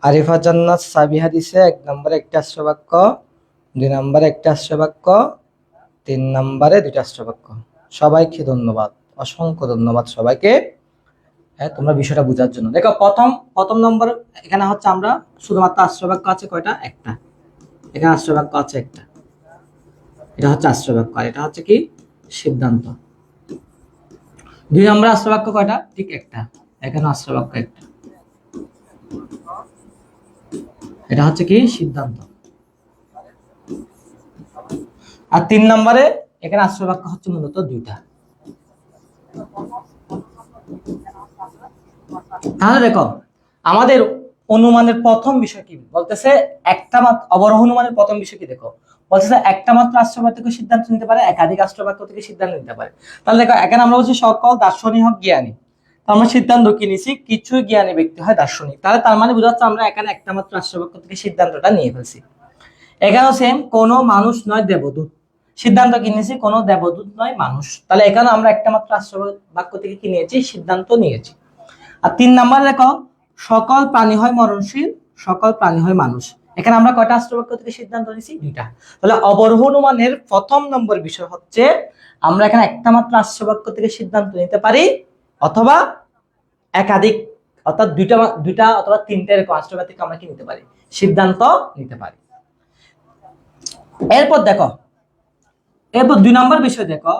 আরিফা জান্নাত সাবিহা দিছে 1 নম্বরে একটা আশ্রয় বাক্য, 2 নম্বরে একটা আশ্রয় বাক্য, 3 নম্বরে 2টা আশ্রয় বাক্য। সবাইকে ধন্যবাদ, অসংখ্য ধন্যবাদ সবাইকে। হ্যাঁ, তোমরা বিষয়টা বোঝার জন্য। দেখো প্রথম নম্বর এখানে হচ্ছে আমরা শুধুমাত্র আশ্রয় বাক্য আছে কয়টা? একটা। এখানে আশ্রয় বাক্য আছে একটা, এটা হচ্ছে আশ্রয় বাক্য, আর এটা হচ্ছে কি? সিদ্ধান্ত। 2 নম্বর আশ্রয় বাক্য কয়টা? ঠিক একটা, এখানে আশ্রয় বাক্য একটা, এটা হচ্ছে কি? সিদ্ধান্ত। আর 3 নম্বরে এখানে আশ্রয় বাক্য হচ্ছে মূলত 2টা। তাহলে দেখো আমাদের অনুমানের প্রথম বিষয় কি বলতেছে? একটা মাত্র অবরোহ অনুমানের প্রথম বিষয় কি? দেখো বলছে যে একটা মাত্র আশ্রবাক্য থেকে সিদ্ধান্ত নিতে পারে, একাধিক আশ্রবাক্য থেকে সিদ্ধান্ত নিতে পারে। তাহলে দেখো এখানে আমরা বলছি সকল দার্শনিক হোক জ্ঞানী, তো আমরা সিদ্ধান্ত কি নিছি, কিছু জ্ঞানী ব্যক্তি হয় দার্শনিক। তাহলে তার মানে বোঝা যাচ্ছে আমরা এখানে একটা মাত্র আশ্রবাক্য থেকে সিদ্ধান্তটা নিয়ে ফেলছি। এখানেও সেম, কোনো মানুষ নয় দেবদূত, সিদ্ধান্ত কি নিয়েছি, কোনো দেবদূত নয় মানুষ। তাহলে এখানে আমরা একটা মাত্র আশ্রবাক্য থেকে কি নিয়েছি, সিদ্ধান্ত নিয়েছি। আর 3 নাম্বার দেখো, সকল প্রাণী হয় মরণশীল, সকল প্রাণী হয় মানুষ। এখানে আমরা কয়টা আশ্রবাক্য থেকে সিদ্ধান্ত নিয়েছি, 2টা। তাহলে অবরোহ অনুমানের প্রথম নম্বর বিষয় হচ্ছে আমরা এখানে একটা মাত্র আশ্রবাক্য থেকে সিদ্ধান্ত নিতে পারি অথবা একাধিক, অর্থাৎ দুইটা অথবা 3টা এরকম আশ্রবাক্য থেকে আমরা কি নিতে পারি, সিদ্ধান্ত নিতে পারি। এরপর 2 নম্বর বিষয় দেখো,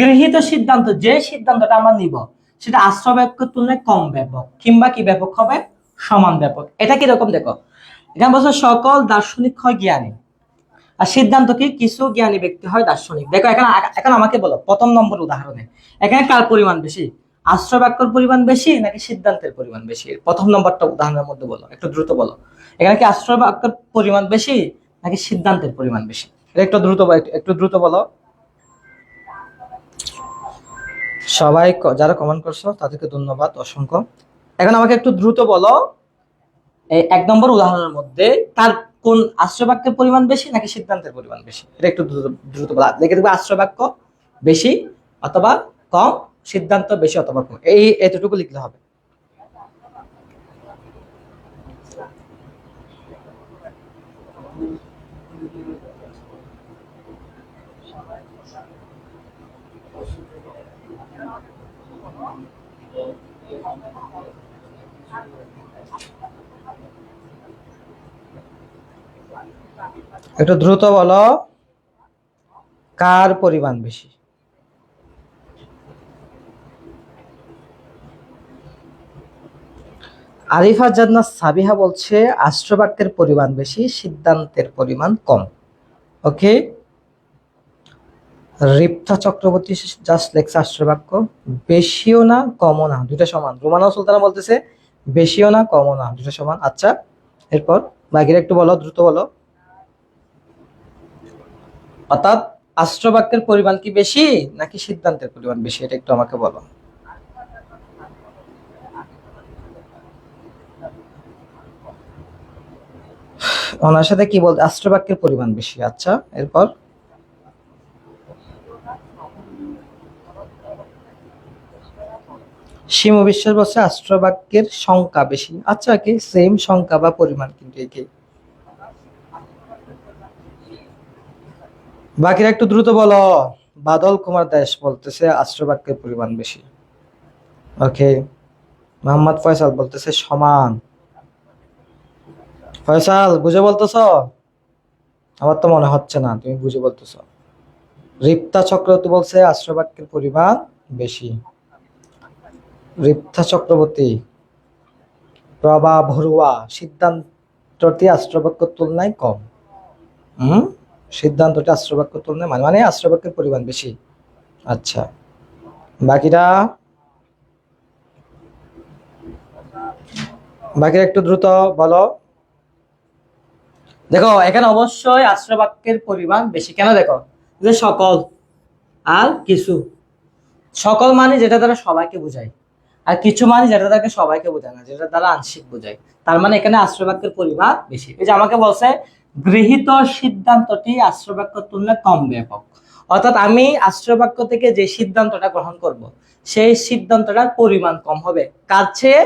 গৃহীত সিদ্ধান্ত, যে সিদ্ধান্তটা আমরা নিব সেটা আশ্রবাক্যের তুলনায় কম ব্যাপক কিংবা কি ব্যাপক হবে, সমান ব্যাপক। এটা কিরকম দেখো, এখানে বলছে সকল দার্শনিক হয় জ্ঞানী, আর সিদ্ধান্ত কি, কিছু জ্ঞানী ব্যক্তি হয় দার্শনিক। দেখো এখানে এখন আমাকে বলো প্রথম নম্বর উদাহরণে এখানে কার পরিমাণ বেশি, আশ্রবাক্যের পরিমাণ বেশি নাকি সিদ্ধান্তের পরিমাণ বেশি? প্রথম নম্বরটা উদাহরণের মধ্যে বলো, একটু দ্রুত বলো। এখানে কি আশ্রবাক্যের পরিমাণ বেশি নাকি সিদ্ধান্তের পরিমাণ বেশি? এটা একটু দ্রুত বলো, একটু দ্রুত বলো। সবাই যারা কমেন্ট করছো তাদেরকে ধন্যবাদ অসংখ্য। এখন আমাকে একটু দ্রুত বলো, এই 1 নম্বর উদাহরণের মধ্যে তার কোন আশ্রবাক্যের পরিমাণ বেশি নাকি সিদ্ধান্তের পরিমাণ বেশি? এটা একটু দ্রুত দ্রুত বলা, লিখে দেবে আশ্রবাক্য বেশি অথবা কম, সিদ্ধান্ত বেশি অথবা কম, এই এতটুকু লিখলে হবে। একটু দ্রুত বলো, কার পরিমাণ বেশি? আরিফা জান্নাত সাবিহা বলছে আশ্রবাক্যের পরিমাণ বেশি, সিদ্ধান্তের পরিমাণ কম। ওকে, রিপ্তা চক্রবর্তী জাস্ট লেখছে আশ্রবাক্য বেশিও না কমও না, দুইটা সমান। রুমানা সুলতানা বলতেছে বেশিও না কমও না, দুইটা সমান। আচ্ছা, এরপর বাকিরা একটু বলো, দ্রুত বলো। অর্থাৎ আশ্রবাক্যের পরিমাণ কি বেশি নাকি সিদ্ধান্তের পরিমাণ বেশি, এটা একটু আমাকে বলো। ওনার সাথে কি বলতে, আশ্রবাক্যের পরিমাণ বেশি। আচ্ছা, এরপর শিমু বিশ্বাস বলছে আশ্রবাক্যের সংখ্যা বেশি। আচ্ছা, কি সেম সংখ্যা বা পরিমাণ কিন্তু একই। বাকিরা একটু দ্রুত বলো। বাদল কুমার দাস বলতেছে আশ্রবাক্যের পরিমাণ বেশি। ওকে, মোহাম্মদ ফয়সাল বলতেছে সমান। ফয়সাল বুঝে বলতেছ? আমার তো মনে হচ্ছে না তুমি বুঝে বলতেছ। রিপ্তা চক্রবর্তী বলছে আশ্রবাক্যের পরিমাণ বেশি। রিপ্তা চক্রবর্তী, প্রভা ভরুয়া সিদ্ধান্তটি আশ্রবাক্যের তুলনায় কম। সিদ্ধান্তটি আশ্রবাক্যের তুলনায় মানে আশ্রবাক্যের পরিমাণ বেশি। আচ্ছা, বাকিরা একটু দ্রুত বলো। দেখো এখানে অবশ্যই আশ্রবাক্যের পরিমাণ বেশি। কেন? দেখো যে সকল আর কিছু, সকল মানে যেটা দ্বারা সবাইকে বোঝায়, আর কিছু মানে যেটা দ্বারা সবাইকে বোঝায় না, যেটা দ্বারা আংশিক বোঝায়। তার মানে এখানে আশ্রবাক্যের পরিমাণ বেশি। এই যে আমাকে বলছে গৃহীত সিদ্ধান্তটি আশ্রবাক্যের তুলনায় কম ব্যাপক, অর্থাৎ আমি আশ্রবাক্য থেকে যে সিদ্ধান্তটা গ্রহণ করব সেই সিদ্ধান্তটার পরিমাণ কম হবে কার চেয়ে,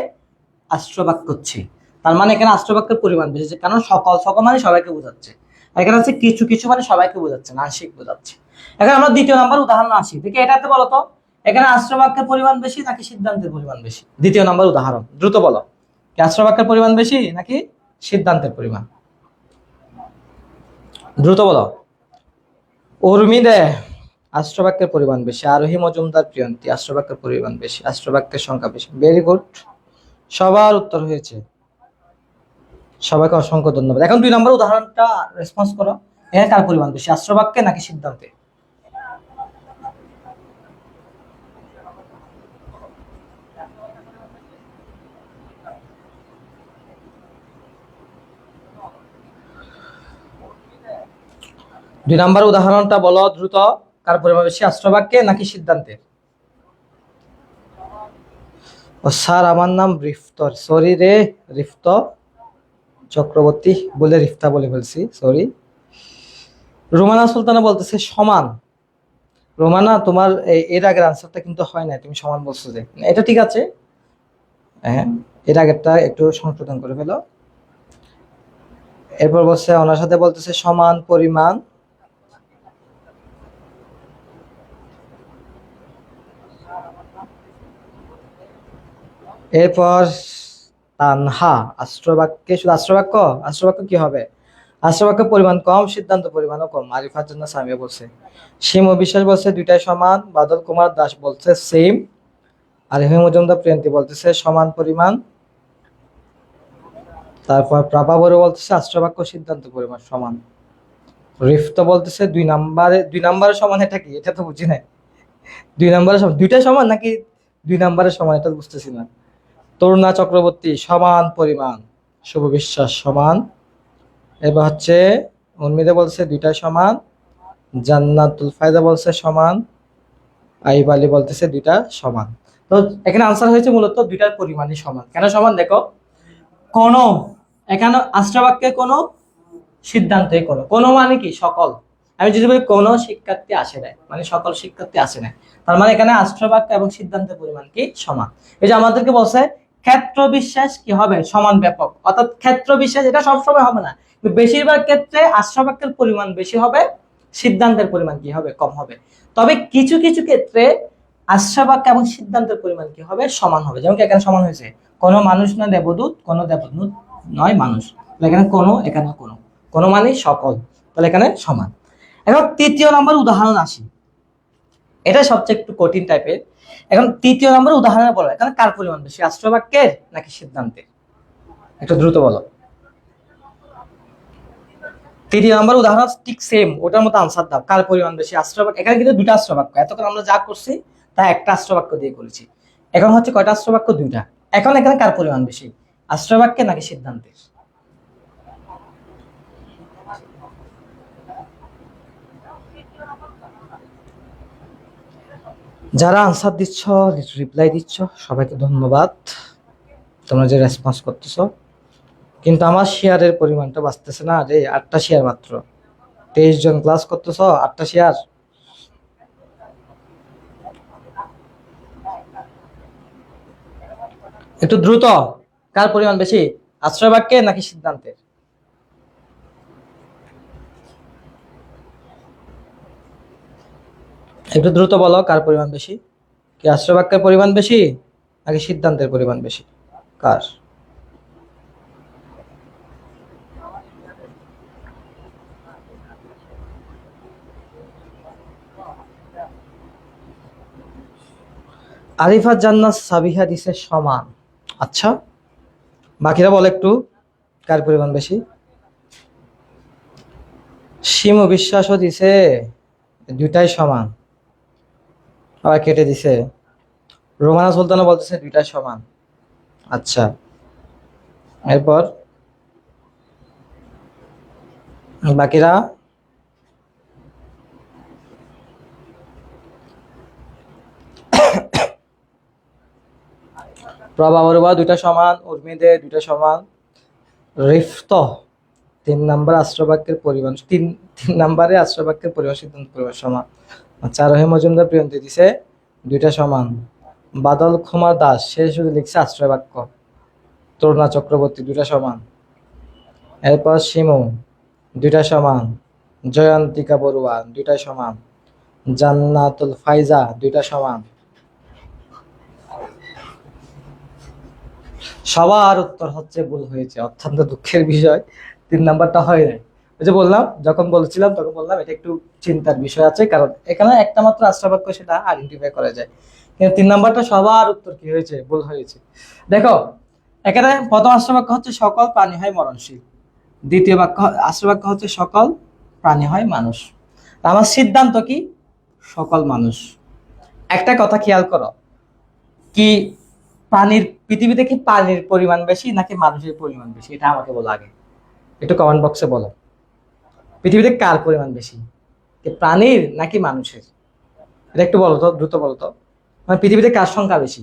আশ্রবাক্যর চেয়ে। তার মানে এখানে আশ্রবাক্যের পরিমাণ বেশি, কারণ সকল মানে সবাইকে বোঝাচ্ছে, আর এখানে হচ্ছে কিছু কিছু মানে সবাইকে বোঝাচ্ছে না, আংশিক বোঝাচ্ছে। এখন আমরা 2য় নাম্বার উদাহরণ আসি, দেখি এটাতে বলো তো এখানে আশ্রবাক্যের পরিমাণ বেশি নাকি সিদ্ধান্তের পরিমাণ বেশি? 2য় নাম্বার উদাহরণ, দ্রুত বলো, কি আশ্রবাক্যের পরিমাণ বেশি নাকি সিদ্ধান্তের পরিমাণ? দ্রুত বলো। উর্মি দে আশ্রবাক্যের পরিমাণ বেশি। আরোহী মজুমদার প্রিয়ন্তী আশ্রবাক্যের পরিমাণ বেশি, আশ্রবাক্যের সংখ্যা বেশি। ভেরি গুড, সবার উত্তর হয়েছে। সবাইকে অসংখ্য ধন্যবাদ। এখন 2 নম্বর উদাহরণটা রেসপন্স করো, এখানে কার পরিমাণ বেশি, আশ্রবাক্যে নাকি সিদ্ধান্তে? 2 নাম্বার উদাহরণটা বলো দ্রুত। কার পরিমাণ বেশি, আশ্রবাক্যে নাকি সিদ্ধান্তে? ও স্যার আমার নাম রিফতর, সরি রে রিফত চক্রবর্তী বলে রিফতা বলে ফেলছি, সরি। রোমানা সুলতানা বলতেছে সমান। রোমানা তোমার এর আগের আনসারটা কিন্তু হয় না, তুমি সমান বলছো যে, এটা ঠিক আছে, হ্যাঁ এর আগেরটা একটু সংশোধন করে ফেলো। এরপর বলছে ওনার সাথে বলতেছে সমান পরিমাণ। এরপর তানহা আশ্রবাক্যে, শুধু আশ্রবাক্য, আশ্রবাক্য কি হবে? আশ্রবাক্য পরিমাণ কম, সিদ্ধান্ত পরিমাণও কম। আরিফার জন্য সামিয়া বলছে। শিমু বিশ্বাস বলছে দুইটাই সমান। বাদল কুমার দাস বলছে সেম। আর মজুমদার প্রিয়ন্তী বলতেছে সমান পরিমাণ। তারপর প্রভা বড় বলতেছে আশ্রবাক্য সিদ্ধান্ত পরিমাণ সমান। রিফত বলতেছে 2 নাম্বারে, 2 নাম্বারের সমান, এটা কি? এটা তো বুঝি নাই। 2 নাম্বারের সমান, দুইটাই সমান নাকি 2 নাম্বারের সমান, এটা বুঝতেছি না। তরুণা চক্রবর্তী সমান পরিমাণ। শুভ বিশ্বাস সমান। এবার হচ্ছে উর্মিদা বলছে দুইটাই সমান। জান্নাতুল ফায়দা বলছে সমান। আইব আলী বলতেছে দুইটা সমান। তো এখানে আনসার হয়েছে মূলত দুইটার পরিমাণই সমান। কেন সমান দেখো, কোন এখানে আশ্রবাক্যে কোনো সিদ্ধান্তে কোনো মানে কি সকল। আমি যদি বলি কোন শিক্ষার্থী আসে নাই, মানে সকল শিক্ষার্থী আসে নাই, তার মানে এখানে আশ্রবাক্য এবং সিদ্ধান্তের পরিমাণ কি সমান। এই যে আমাদেরকে বলছে ক্ষেত্র বিশ্বাস কি হবে সমান ব্যাপক, অর্থাৎ ক্ষেত্র বিশ্বাস এটা সবসময় হবে না, কিন্তু বেশিরভাগ ক্ষেত্রে আশ্রবাক্যের পরিমাণ বেশি হবে, সিদ্ধান্তের পরিমাণ কি হবে কম হবে। তবে কিছু কিছু ক্ষেত্রে আশ্রবাক্য এবং সিদ্ধান্তের পরিমাণ কি হবে সমান হবে। যেমন এখানে সমান হয়েছে, কোনো মানুষ না দেবদূত, কোনো দেবদূত নয় মানুষ। এখানে কোনো, এখানে কোনো, কোনো মানে সকল, তাহলে এখানে সমান। এখন 3য় নম্বর উদাহরণ আসি, এটা সবচেয়ে একটু কঠিন টাইপের। এখন 3য় নম্বর উদাহরণে বলো এখানে কার পরিমাণ বেশি, আশ্রবাক্যের নাকি সিদ্ধান্তের? একটু দ্রুত বলো। 3য় নম্বর উদাহরণ ঠিক সেম, ওটার মতো আনসার দাও। কার পরিমাণ বেশি, আশ্রবাক্য। এখানে কিন্তু 2টা আশ্রবাক্য, এতক্ষণ আমরা যা করছি তা একটা আশ্রবাক্য দিয়ে করেছি। এখন হচ্ছে কয়টা আশ্রবাক্য, 2টা। এখন এখানে কার পরিমাণ বেশি, আশ্রবাক্যের নাকি সিদ্ধান্তের? যারা আনসার দিচ্ছ, রিপ্লাই দিচ্ছ, সবাইকে ধন্যবাদ, তোমরা যে রেসপন্স করতেছ। কিন্তু আমার শেয়ারের পরিমাণটা বাঁচতেছে না রে, 8টা শেয়ার মাত্র। 23 জন ক্লাস করতেছ, 8টা শেয়ার। একটু দ্রুত, কার পরিমাণ বেশি, আশ্রয়বাক্যের নাকি সিদ্ধান্তের? একটু দ্রুত বলো, কার পরিমাণ বেশি, কি আশ্রয়বাক্যের পরিমাণ বেশি নাকি সিদ্ধান্তের পরিমাণ বেশি, কার? আরিফা জান্নাত সাবিহা দিছে সমান। আচ্ছা, বাকিরা বল একটু, কার পরিমাণ বেশি? শিমু বিশ্বাসও দিছে দুইটাই সমান, আবার কেটে দিছে। রোমানা সুলতানা বলতেছে দুইটাই সমান। আচ্ছা, এরপর বাকিরা? প্রভা বড়ুয়া দুইটা সমান, উর্মিদে দুইটা সমান। রিফত 3 নাম্বার আশ্রবাক্যের পরিমাণ, তিন নাম্বারে আশ্রবাক্যের পরিমাণ সিদ্ধান্ত পরিমাণ সমান। আচ্ছা, রহিম মজুমদার প্রিয়ন্তী দিছে দুইটা সমান। বাদল কুমার দাস সে শুধু লিখছে আশ্রয়বাক্য। তরুণা চক্রবর্তী দুইটা সমান। এরপর শিমু দুইটা সমান। জয়ন্তিকা বড়ুয়া দুইটা সমান। জান্নাতুল ফাইজা দুইটা সমান। সবার উত্তর হচ্ছে ভুল হয়েছে, অত্যন্ত দুঃখের বিষয়। 3 নাম্বারটা হয় নাই। ওই যে বললাম, যখন বলছিলাম তখন বললাম এটা একটু চিন্তার বিষয় আছে, কারণ এখানে একটা মাত্র আশ্রবাক্য, সেটা আইডেন্টিফাই করা যায়, কিন্তু 3 নাম্বারটা সবার উত্তর কি হয়েছে, ভুল হয়েছে। দেখো এখানে প্রথম আশ্রবাক্য হচ্ছে সকল প্রাণী হয় মরণশীল। দ্বিতীয় বাক্য আশ্রবাক্য হচ্ছে সকল প্রাণী হয় মানুষ। আমার সিদ্ধান্ত কি, সকল মানুষ। একটা কথা খেয়াল করো, কি পৃথিবীতে কি পানির পরিমাণ বেশি নাকি মানুষের পরিমাণ বেশি, এটা আমাকে বলো আগে, একটু কমেন্ট বক্সে বলো। পৃথিবীতে কার পরিমাণ বেশি, কি প্রাণীর নাকি মানুষের? এটা একটু বলো তো, দ্রুত বলো তো। মানে পৃথিবীতে কার সংখ্যা বেশি,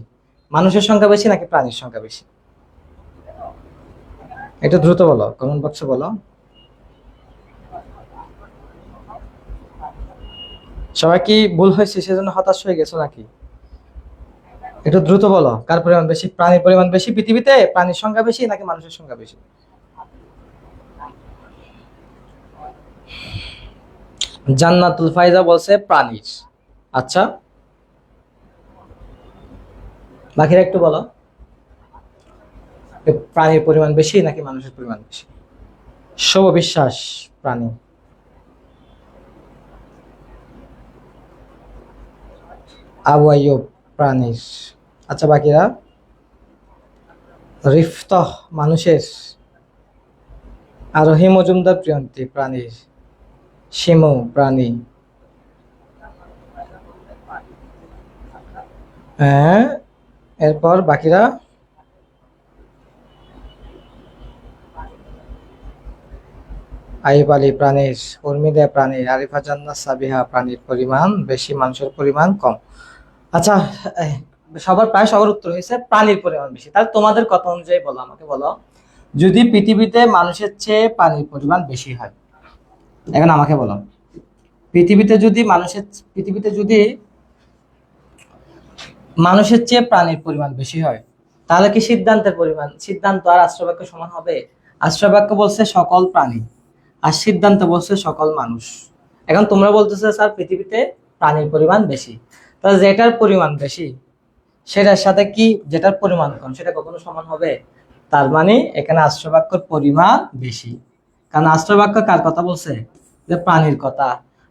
মানুষের সংখ্যা বেশি নাকি প্রাণীর সংখ্যা বেশি? একটু দ্রুত বলো, কমেন্ট বক্সে বলো। সবাই কি ভুল হয়েছে সেজন্য হতাশ হয়ে গেছো নাকি? একটু দ্রুত বলো, কার পরিমাণ বেশি, প্রাণীর পরিমাণ বেশি পৃথিবীতে, প্রাণীর সংখ্যা বেশি নাকি মানুষের সংখ্যা বেশি? জান্নাতুল ফাইজা বলছে প্রাণীর। আচ্ছা, বাকিরা একটু বলো, প্রাণীর পরিমাণ বেশি নাকি মানুষের পরিমাণ বেশি? শুভ বিশ্বাস প্রাণী। আবু আইয়ুব প্রাণীর। আচ্ছা বাকিরা, রিফতহ মানুষের, আরোহী মজুমদার প্রিয়ন্তী প্রাণীর, শিমু প্রাণী। হ্যাঁ, এরপর বাকিরা, আইব আলী প্রাণীর, উর্মিদা প্রাণীর, আরিফা জান্নাত সাবিহা প্রাণীর পরিমাণ বেশি, মানুষের পরিমাণ কম। আচ্ছা, এই, সবার উত্তর হয়েছে প্রাণীর পরিমাণ বেশি। তাহলে তোমাদের কথা অনুযায়ী বলো, আমাকে বলো, যদি পৃথিবীতে মানুষের চেয়ে প্রাণীর পরিমাণ বেশি হয়, এখন আমাকে বলো, পৃথিবীতে যদি মানুষের চেয়ে প্রাণীর পরিমাণ বেশি হয়, তাহলে কি সিদ্ধান্ত আর আশ্রবাক্য সমান হবে? আশ্রবাক্য বলছে সকল প্রাণী, আর সিদ্ধান্ত বলছে সকল মানুষ। এখন তোমরা বলতেছো স্যার পৃথিবীতে প্রাণীর পরিমাণ বেশি, তাহলে যেটার পরিমাণ বেশি সেটার সাথে কি যেটার পরিমাণ কম সেটা কখনো সমান হবে? তার মানে এখানে আশ্রবাক্যর পরিমাণ বেশি, কারণ আশ্রবাক্য কার কথা বলছে? যে প্রাণীর কথা।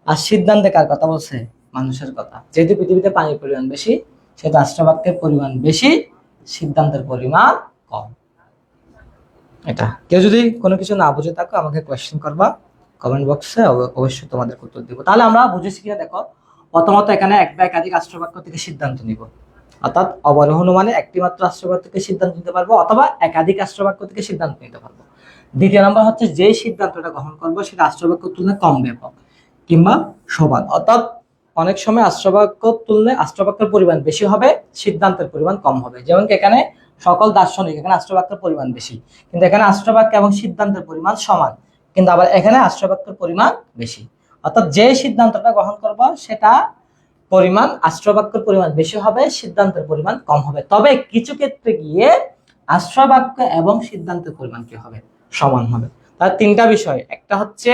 আর সিদ্ধান্তে কার কথা বলছে? মানুষের কথা। যেহেতু পৃথিবীতে পানির পরিমাণ বেশি, সেহেতু আশ্রবাক্যের পরিমাণ বেশি, সিদ্ধান্তের পরিমাণ কম। এটা কেউ যদি কোনো কিছু না বুঝে থাকো আমাকে কোয়েশ্চেন করবা কমেন্ট বক্সে, অবশ্যই তোমাদের উত্তর দিব। তাহলে আমরা বুঝেছি কিনা দেখো। প্রথমত এখানে এক বা একাধিক আশ্রবাক্য থেকে সিদ্ধান্ত নিব, অর্থাৎ অবরোহণ মানে একটি মাত্র আশ্রবাক্য থেকে সিদ্ধান্ত নিতে পারবো অথবা একাধিক আশ্রবাক্য থেকে সিদ্ধান্ত নিতে পারবো। দ্বিতীয় নম্বর হচ্ছে যে সিদ্ধান্তটা গ্রহণ করবো সেটা আশ্রবাক্যের তুলনায় কম ব্যাপক কিংবা সমান, অর্থাৎ অনেক সময় আশ্রবাক্যের তুলনায় আশ্রবাক্যের পরিমাণ বেশি হবে, সিদ্ধান্তের পরিমাণ কম হবে। যেমন কি এখানে সকল দার্শনিক, এখানে আশ্রবাক্যের পরিমাণ বেশি, কিন্তু এখানে আশ্রবাক্য এবং সিদ্ধান্তের পরিমাণ সমান, কিন্তু আবার এখানে আশ্রবাক্যের পরিমাণ বেশি। অর্থাৎ যে সিদ্ধান্তটা গ্রহণ করবো সেটা পরিমাণ আশ্রবাক্যের পরিমাণ বেশি হবে, সিদ্ধান্তের পরিমাণ কম হবে। তবে কিছু ক্ষেত্রে গিয়ে আশ্রবাক্য এবং সিদ্ধান্তের পরিমাণ কি হবে? সমান হবে। তার তিনটা বিষয়, একটা হচ্ছে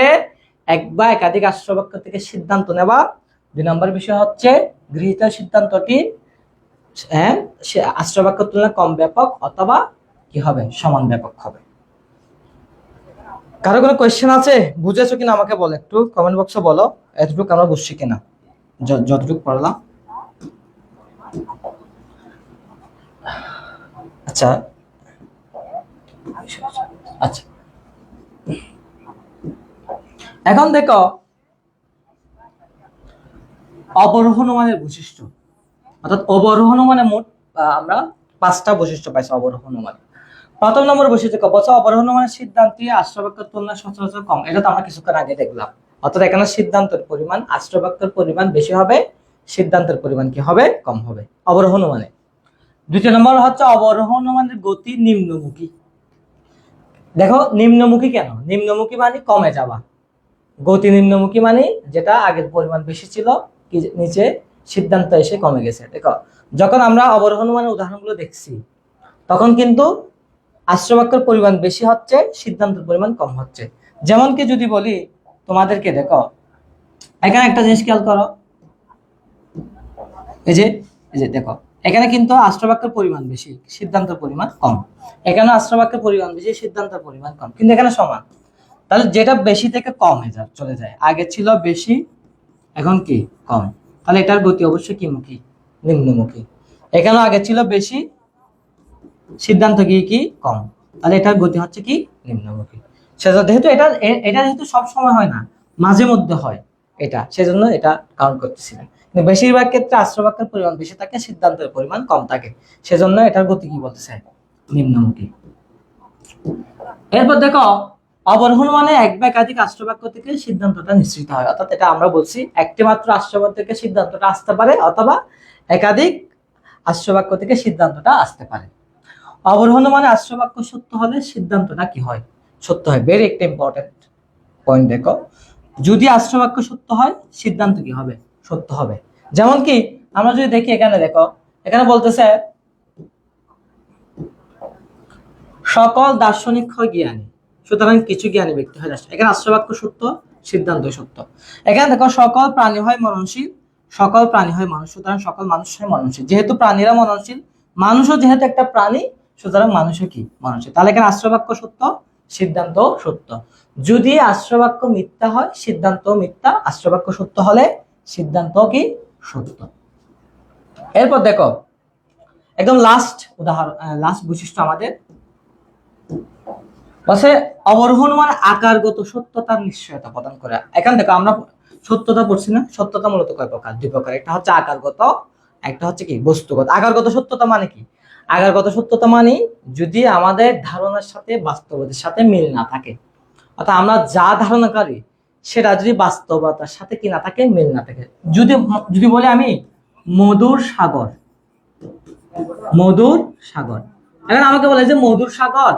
এক বা একাধিক আশ্রবাক্য থেকে সিদ্ধান্ত নেওয়া, দুই নম্বর বিষয় হচ্ছে গৃহীত সিদ্ধান্তটি আশ্রবাক্যের তুলনায় কম ব্যাপক অথবা কি হবে? সমান ব্যাপক হবে। কারো কোনো কোয়েশ্চেন আছে? বুঝেছো কিনা আমাকে বলো, একটু কমেন্ট বক্সে বলো এতটুকু আমরা বুঝছি কিনা, যতটুকু পড়লাম। আচ্ছা আচ্ছা, এখন দেখো অবরোহণমানের বৈশিষ্ট্য, অর্থাৎ অবরোহণমানে মোট আমরা 5টা বৈশিষ্ট্য পাইছি অবরোহণমান। প্রথম নম্বর বৈশিষ্ট্য বলছে অবরোহণমানের সিদ্ধান্তে আশ্রবাক্যের তুলনায় সচরাচর কম। এটা তো আমরা কিছুক্ষণ আগে দেখলাম। অর্থাৎ এখানে সিদ্ধান্তের পরিমাণ আশ্রবাক্যের পরিমাণ বেশি হবে, সিদ্ধান্তের পরিমাণ কি হবে? কম হবে অবরোহণমানে। দ্বিতীয় নম্বর হচ্ছে অবরোহণমানের গতি নিম্নমুখী। দেখো নিম্নমুখী কেন? নিম্নমুখী মানে কমে যাওয়া, গতি নিম্নমুখী মানে যেটা আগের পরিমাণ বেশি ছিল কি নিচে সিদ্ধান্ত এসে কমে গেছে। দেখো যখন আমরা অবরোহণমানের উদাহরণগুলো দেখছি তখন কিন্তু আশ্রবাক্যের পরিমাণ বেশি হচ্ছে, সিদ্ধান্তের পরিমাণ কম হচ্ছে। যেমন কি যদি বলি তোমাদেরকে, দেখো এখানে একটা জিনিস খেয়াল করো, এই যে দেখো এখানে কিন্তু আশ্রবাক্যের পরিমাণ বেশি, সিদ্ধান্তের পরিমাণ কম। এখানে আশ্রবাক্যের পরিমাণ বেশি, সিদ্ধান্তের পরিমাণ কম, কিন্তু এখানে সমান। তাহলে যেটা বেশি থেকে কম হয়ে যায়, চলে যায়, আগে ছিল বেশি এখন কি কম, তাহলে এটার গতি অবশ্যই কি মুখী? নিম্নমুখী। এখানে আগে ছিল বেশি, সিদ্ধান্ত কি কম, তাহলে এটার গতি হচ্ছে কি? নিম্নমুখী। যেহেতু এটা যেহেতু সব সময় হয় না, মাঝে মধ্যে হয় এটা, সেজন্য এটা কাউন্ট করতেছিলেন। কিন্তু বেশিরভাগ ক্ষেত্রে আশ্রবাক্যের পরিমাণ বেশি থাকে, সিদ্ধান্তের পরিমাণ কম থাকে, সেজন্য এটার গতি কি বলতেছে? নিম্নমুখী। এরপর দেখো অবরোহণ মানে এক বা একাধিক আশ্রবাক্য থেকে সিদ্ধান্তটা নিশ্চিত হয়, অর্থাৎ এটা আমরা বলছি একটি মাত্র আশ্রবাক্য থেকে সিদ্ধান্তটা আসতে পারে অথবা একাধিক আশ্রবাক্য থেকে সিদ্ধান্তটা আসতে পারে। অবরোহণ মানে আশ্রবাক্য সত্য হলে সিদ্ধান্তটা কি হয়? সত্য হয়। ভেরি একটা ইম্পর্টেন্ট পয়েন্ট দেখো, যদি আশ্রবাক্য সত্য হয় সিদ্ধান্ত কি হবে? সত্য হবে। যেমন কি আমরা যদি দেখি এখানে দেখো, এখানে বলতেছে সকল দার্শনিক হয় জ্ঞানী, সুতরাং কিছু জ্ঞানী ব্যক্তি হয় দার্শনিক। এখানে আশ্রবাক্য সত্য, সিদ্ধান্ত সত্য। এখানে দেখো সকল প্রাণী হয় মরণশীল, সকল প্রাণী হয় মানুষ, সুতরাং সকল মানুষ হয় মরণশীল। যেহেতু প্রাণীরা মরণশীল, মানুষও যেহেতু একটা প্রাণী, সুতরাং মানুষও কি? মরণশীল। তাহলে এখানে আশ্রবাক্য সত্য, সিদ্ধান্ত সত্য। যদি আশ্রবাক্য মিথ্যা হয় সিদ্ধান্ত মিথ্যা, আশ্রবাক্য সত্য হলে সিদ্ধান্ত কি? সত্য। এরপর দেখো একদম লাস্ট উদাহরণ, লাস্ট বৈশিষ্ট্য আমাদের বলছে অবরোহণ মানে আকারগত সত্যতার নিশ্চয়তা প্রদান করে। এখানে দেখো আমরা সত্যতা পড়ছি না? সত্যতা মূলত কয় প্রকার? দুই প্রকার। একটা হচ্ছে আকারগত, একটা হচ্ছে কি? বস্তুগত। আকারগত সত্যতা মানে কি? আকারগত সত্যতা মানে যদি আমাদের ধারণার সাথে বাস্তবতার সাথে মিল না থাকে, অর্থাৎ আমরা যা ধারণা করি সেটা যদি বাস্তবতার সাথে কি না থাকে? মিল না থাকে। যদি যদি বলি আমি মধুর সাগর, মধুর সাগর, এখন আমাকে বলে যে মধুর সাগর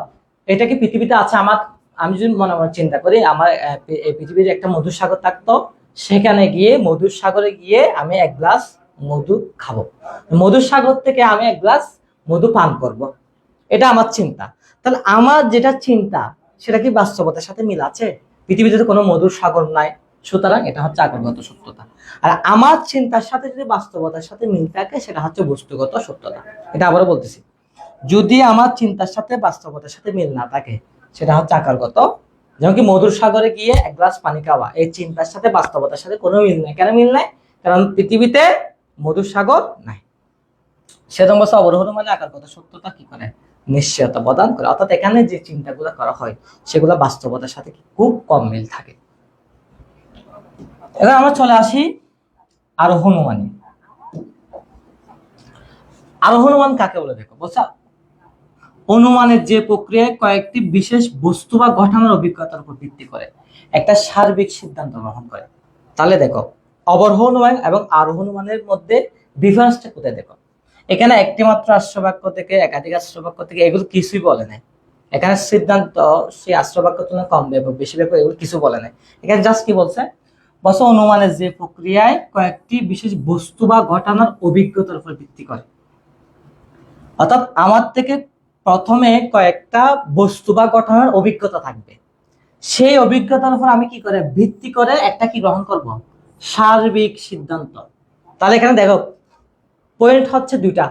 এটা কি পৃথিবীতে আছে? আমি যদি মনে মনে চিন্তা করি আমার এই পৃথিবীর একটা মধুর সাগর থাকতো, সেখানে গিয়ে মধুর সাগরে গিয়ে আমি এক গ্লাস মধু খাবো, মধুর সাগর থেকে আমি এক গ্লাস মধু পান করব, এটা আমার চিন্তা। তাহলে আমার যেটা চিন্তা সেটা কি বাস্তবতার সাথে মিল আছে? পৃথিবীতে তো কোনো মধুর সাগর নাই, সুতরাং এটা হচ্ছে আকারগত সত্যতা। আর আমার চিন্তার সাথে যদি বাস্তবতার সাথে মিল থাকে সেটা হচ্ছে বস্তুগত সত্যতা। এটা আবারও বলতেছি, যদি আমার চিন্তার সাথে বাস্তবতার সাথে মিল না থাকে সেটা হচ্ছে আকারগত। যেমন কি মধুর সাগরে গিয়ে এক গ্লাস পানি খাওয়া, এই চিন্তার সাথে বাস্তবতার সাথে কোনো মিল নাই। কেন মিল নাই? কারণ পৃথিবীতে মধুর সাগর নাই। সেরকম বছর অবরোহণ মানে আকারগত সত্যতা কি করে? নিশ্চয়তা প্রদান করে। অর্থাৎ এখানে যে চিন্তাগুলো করা হয় সেগুলো বাস্তবতার সাথে খুব কম মিল থাকে। এবার আমরা চলে আসি আরোহণ মানে। আরোহণ মান কাকে বলে? দেখো বলছা অনুমানের যে প্রক্রিয়ায় কয়েকটি বিশেষ বস্তু বা ঘটনার অভিজ্ঞতার উপর ভিত্তি করে একটা সার্বিক সিদ্ধান্ত গ্রহণ করে। তাহলে দেখো অবরোহণ মান এবং আরোহণ মানের মধ্যে ডিফারেন্সটা কোথায়? দেখো এখানে একটি মাত্র আশ্রবাক্য থেকে একাধিক আশ্রবাক্য থেকে এগুলো কিছুই বলে নাই। এখানে সিদ্ধান্ত সেই আশ্রবাক্য তুলনায় কম ব্যাপক বেশি ব্যাপক এগুলো কিছু বলে নাই। এখানে জাস্ট কি বলছে? বলছে অনুমানের যে প্রক্রিয়ায় কয়েকটি বিশেষ বস্তু বা ঘটনার অভিজ্ঞতার উপর ভিত্তি করে। অর্থাৎ আমার থেকে প্রথমে কয়েকটা বস্তু বা ঘটনার অভিজ্ঞতা থাকবে, সেই অভিজ্ঞতার উপর আমি কি করে ভিত্তি করে একটা কি গ্রহণ করব? সার্বিক সিদ্ধান্ত। তাহলে এখানে দেখো পয়েন্ট হচ্ছে দুইটা।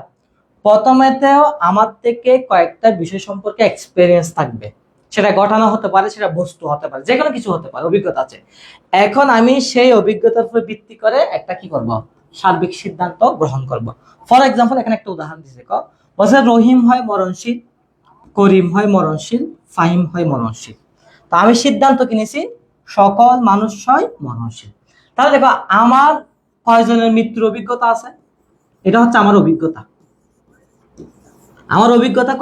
প্রথমেতেও আমার থেকে কয়েকটা বিষয় সম্পর্কে এক্সপেরিয়েন্স থাকবে, সেটা ঘটনা হতে পারে, সেটা বস্তু হতে পারে, যে কোনো কিছু হতে পারে, অভিজ্ঞতা আছে। এখন আমি সেই অভিজ্ঞতার উপর ভিত্তি করে একটা কি করব? সার্বিক সিদ্ধান্ত গ্রহণ করব। ফর এক্সাম্পল এখানে একটা উদাহরণ দিচ্ছি, দেখো বলছে রহিম হয় মরণশীল, করিম হয় মরণশীল, ফাহিম হয় মরণশীল। তো আমি সিদ্ধান্ত কিনেছি সকল মানুষ হয় মরণশীল। তাহলে দেখো আমার কয়জনের মৃত্যুর অভিজ্ঞতা আছে? এটা হচ্ছে আমার অভিজ্ঞতা। আমার অভিজ্ঞতা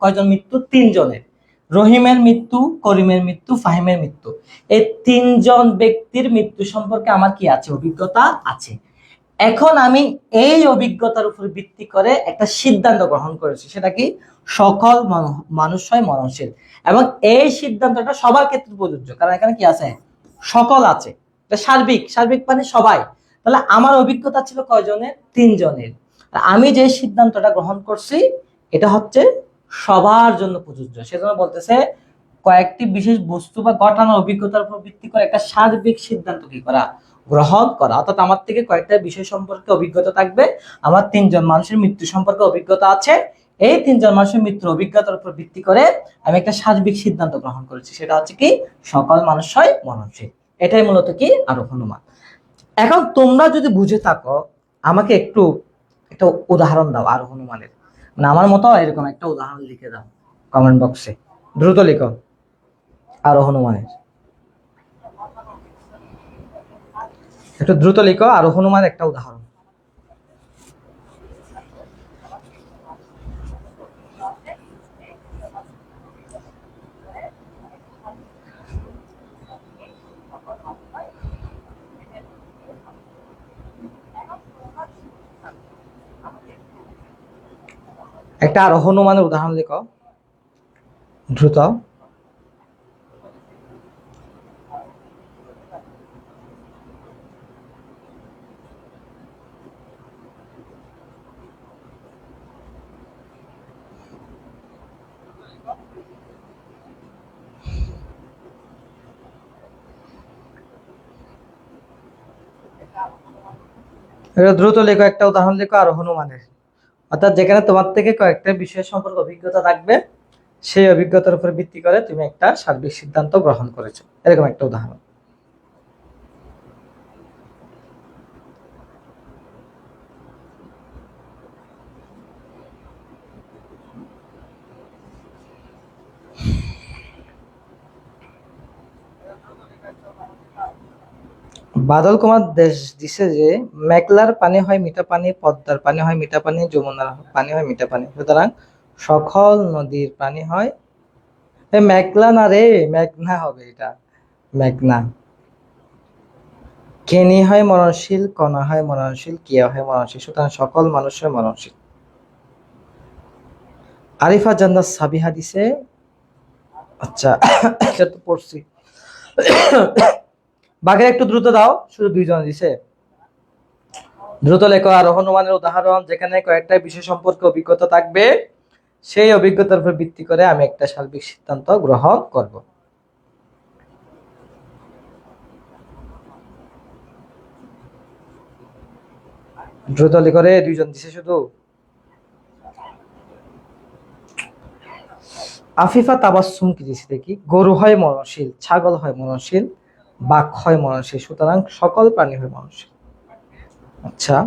কয়জন মৃত্যু? 3 জনের। রহিমের মৃত্যু, করিমের মৃত্যু, ফাহিমের মৃত্যু। এই 3 জন ব্যক্তির মৃত্যু সম্পর্কে আমার কি আছে? অভিজ্ঞতা আছে। এখন আমি এই অভিজ্ঞতার উপর ভিত্তি করে একটা সিদ্ধান্ত গ্রহণ করেছি, সেটা কি? সকল মানুষ হয় মরণশীল। এবং এই সিদ্ধান্তটা সবার ক্ষেত্রে প্রযোজ্য, কারণ এখানে কি আছে? সকল আছে। এটা সার্বিক, সার্বিক মানে সবাই। তাহলে আমার অভিজ্ঞতা ছিল কয়জনের? 3 জনের। আমি যে সিদ্ধান্তটা গ্রহণ করছি এটা হচ্ছে সবার জন্য প্রযোজ্য। সেজন্য বলতেছে কয়েকটি বিশেষ বস্তু বা ঘটনার অভিজ্ঞতার উপর ভিত্তি করে একটা সার্বিক সিদ্ধান্ত কি করা? গ্রহণ করা। অর্থাৎ আমার থেকে কয়েকটা বিষয় সম্পর্কে অভিজ্ঞতা থাকবে, আমার 3 জন মানুষের মৃত্যু সম্পর্কে অভিজ্ঞতা আছে, এই 3 জন মানুষের মৃত্যুর অভিজ্ঞতার উপর ভিত্তি করে আমি একটা সার্বিক সিদ্ধান্ত গ্রহণ করেছি, সেটা হচ্ছে কি? সকল মানুষ হয় মরণশীল। এটাই মূলত কি? আরোহণ মান। এখন তোমরা যদি বুঝে থাকো আমাকে একটু একটা উদাহরণ দাও আরোহণ মানের, মানে আমার মতো এরকম একটা উদাহরণ লিখে দাও কমেন্ট বক্সে, দ্রুত লিখো আরোহণ মানের। একটু দ্রুত লিখো আরোহণ মান একটা উদাহরণ। একটা আরোহণ অনুমানের উদাহরণ লিখো দ্রুত। এটা দ্রুত লেখো, একটা উদাহরণ লেখো আরোহণ অনুমানের, অর্থাৎ যেখানে তোমার থেকে কয়েকটা বিষয় সম্পর্কে অভিজ্ঞতা থাকবে, সেই অভিজ্ঞতার উপর ভিত্তি করে তুমি একটা সার্বিক সিদ্ধান্ত গ্রহণ করেছো, এরকম একটা উদাহরণ। বাদল কুমার দেশ দিছে যে মেঘলার পানি হয় মিঠা পানি, পদ্মার পানি হয় মিঠা পানি, যমুনার পানি হয় মিঠা পানি, সুতরাং সকল নদীর পানি হয় মেঘলা না রে, মেঘনা হবে এটা, মেঘনা। কেনি হয় মরণশীল, কণা হয় মরণশীল, কিয়া হয় মরণশীল, সুতরাং সকল মানুষ হয় মরণশীল। আরিফা জান্নাত সাবিহা দিছে, আচ্ছা এটা তো পড়ছি। বাঘের একটু দ্রুত দাও, শুধু 2 জন দিছে। দ্রুত লেখো আরোহণ অনুমানের উদাহরণ, যেখানে কয়েকটা বিষয় সম্পর্কে অভিজ্ঞতা থাকবে, সেই অভিজ্ঞতার উপর ভিত্তি করে আমি একটা সার্বিক সিদ্ধান্ত গ্রহণ করব। দ্রুত লেখো রে, 2 জন দিছে শুধু। আফিফা তাবাসসুম কি দিছে দেখি, গরু হয় মরণশীল, ছাগল হয় মরণশীল, বাঘ হয় মরণশীল, সুতরাং সকল প্রাণী হয় মরণশীল। আচ্ছা,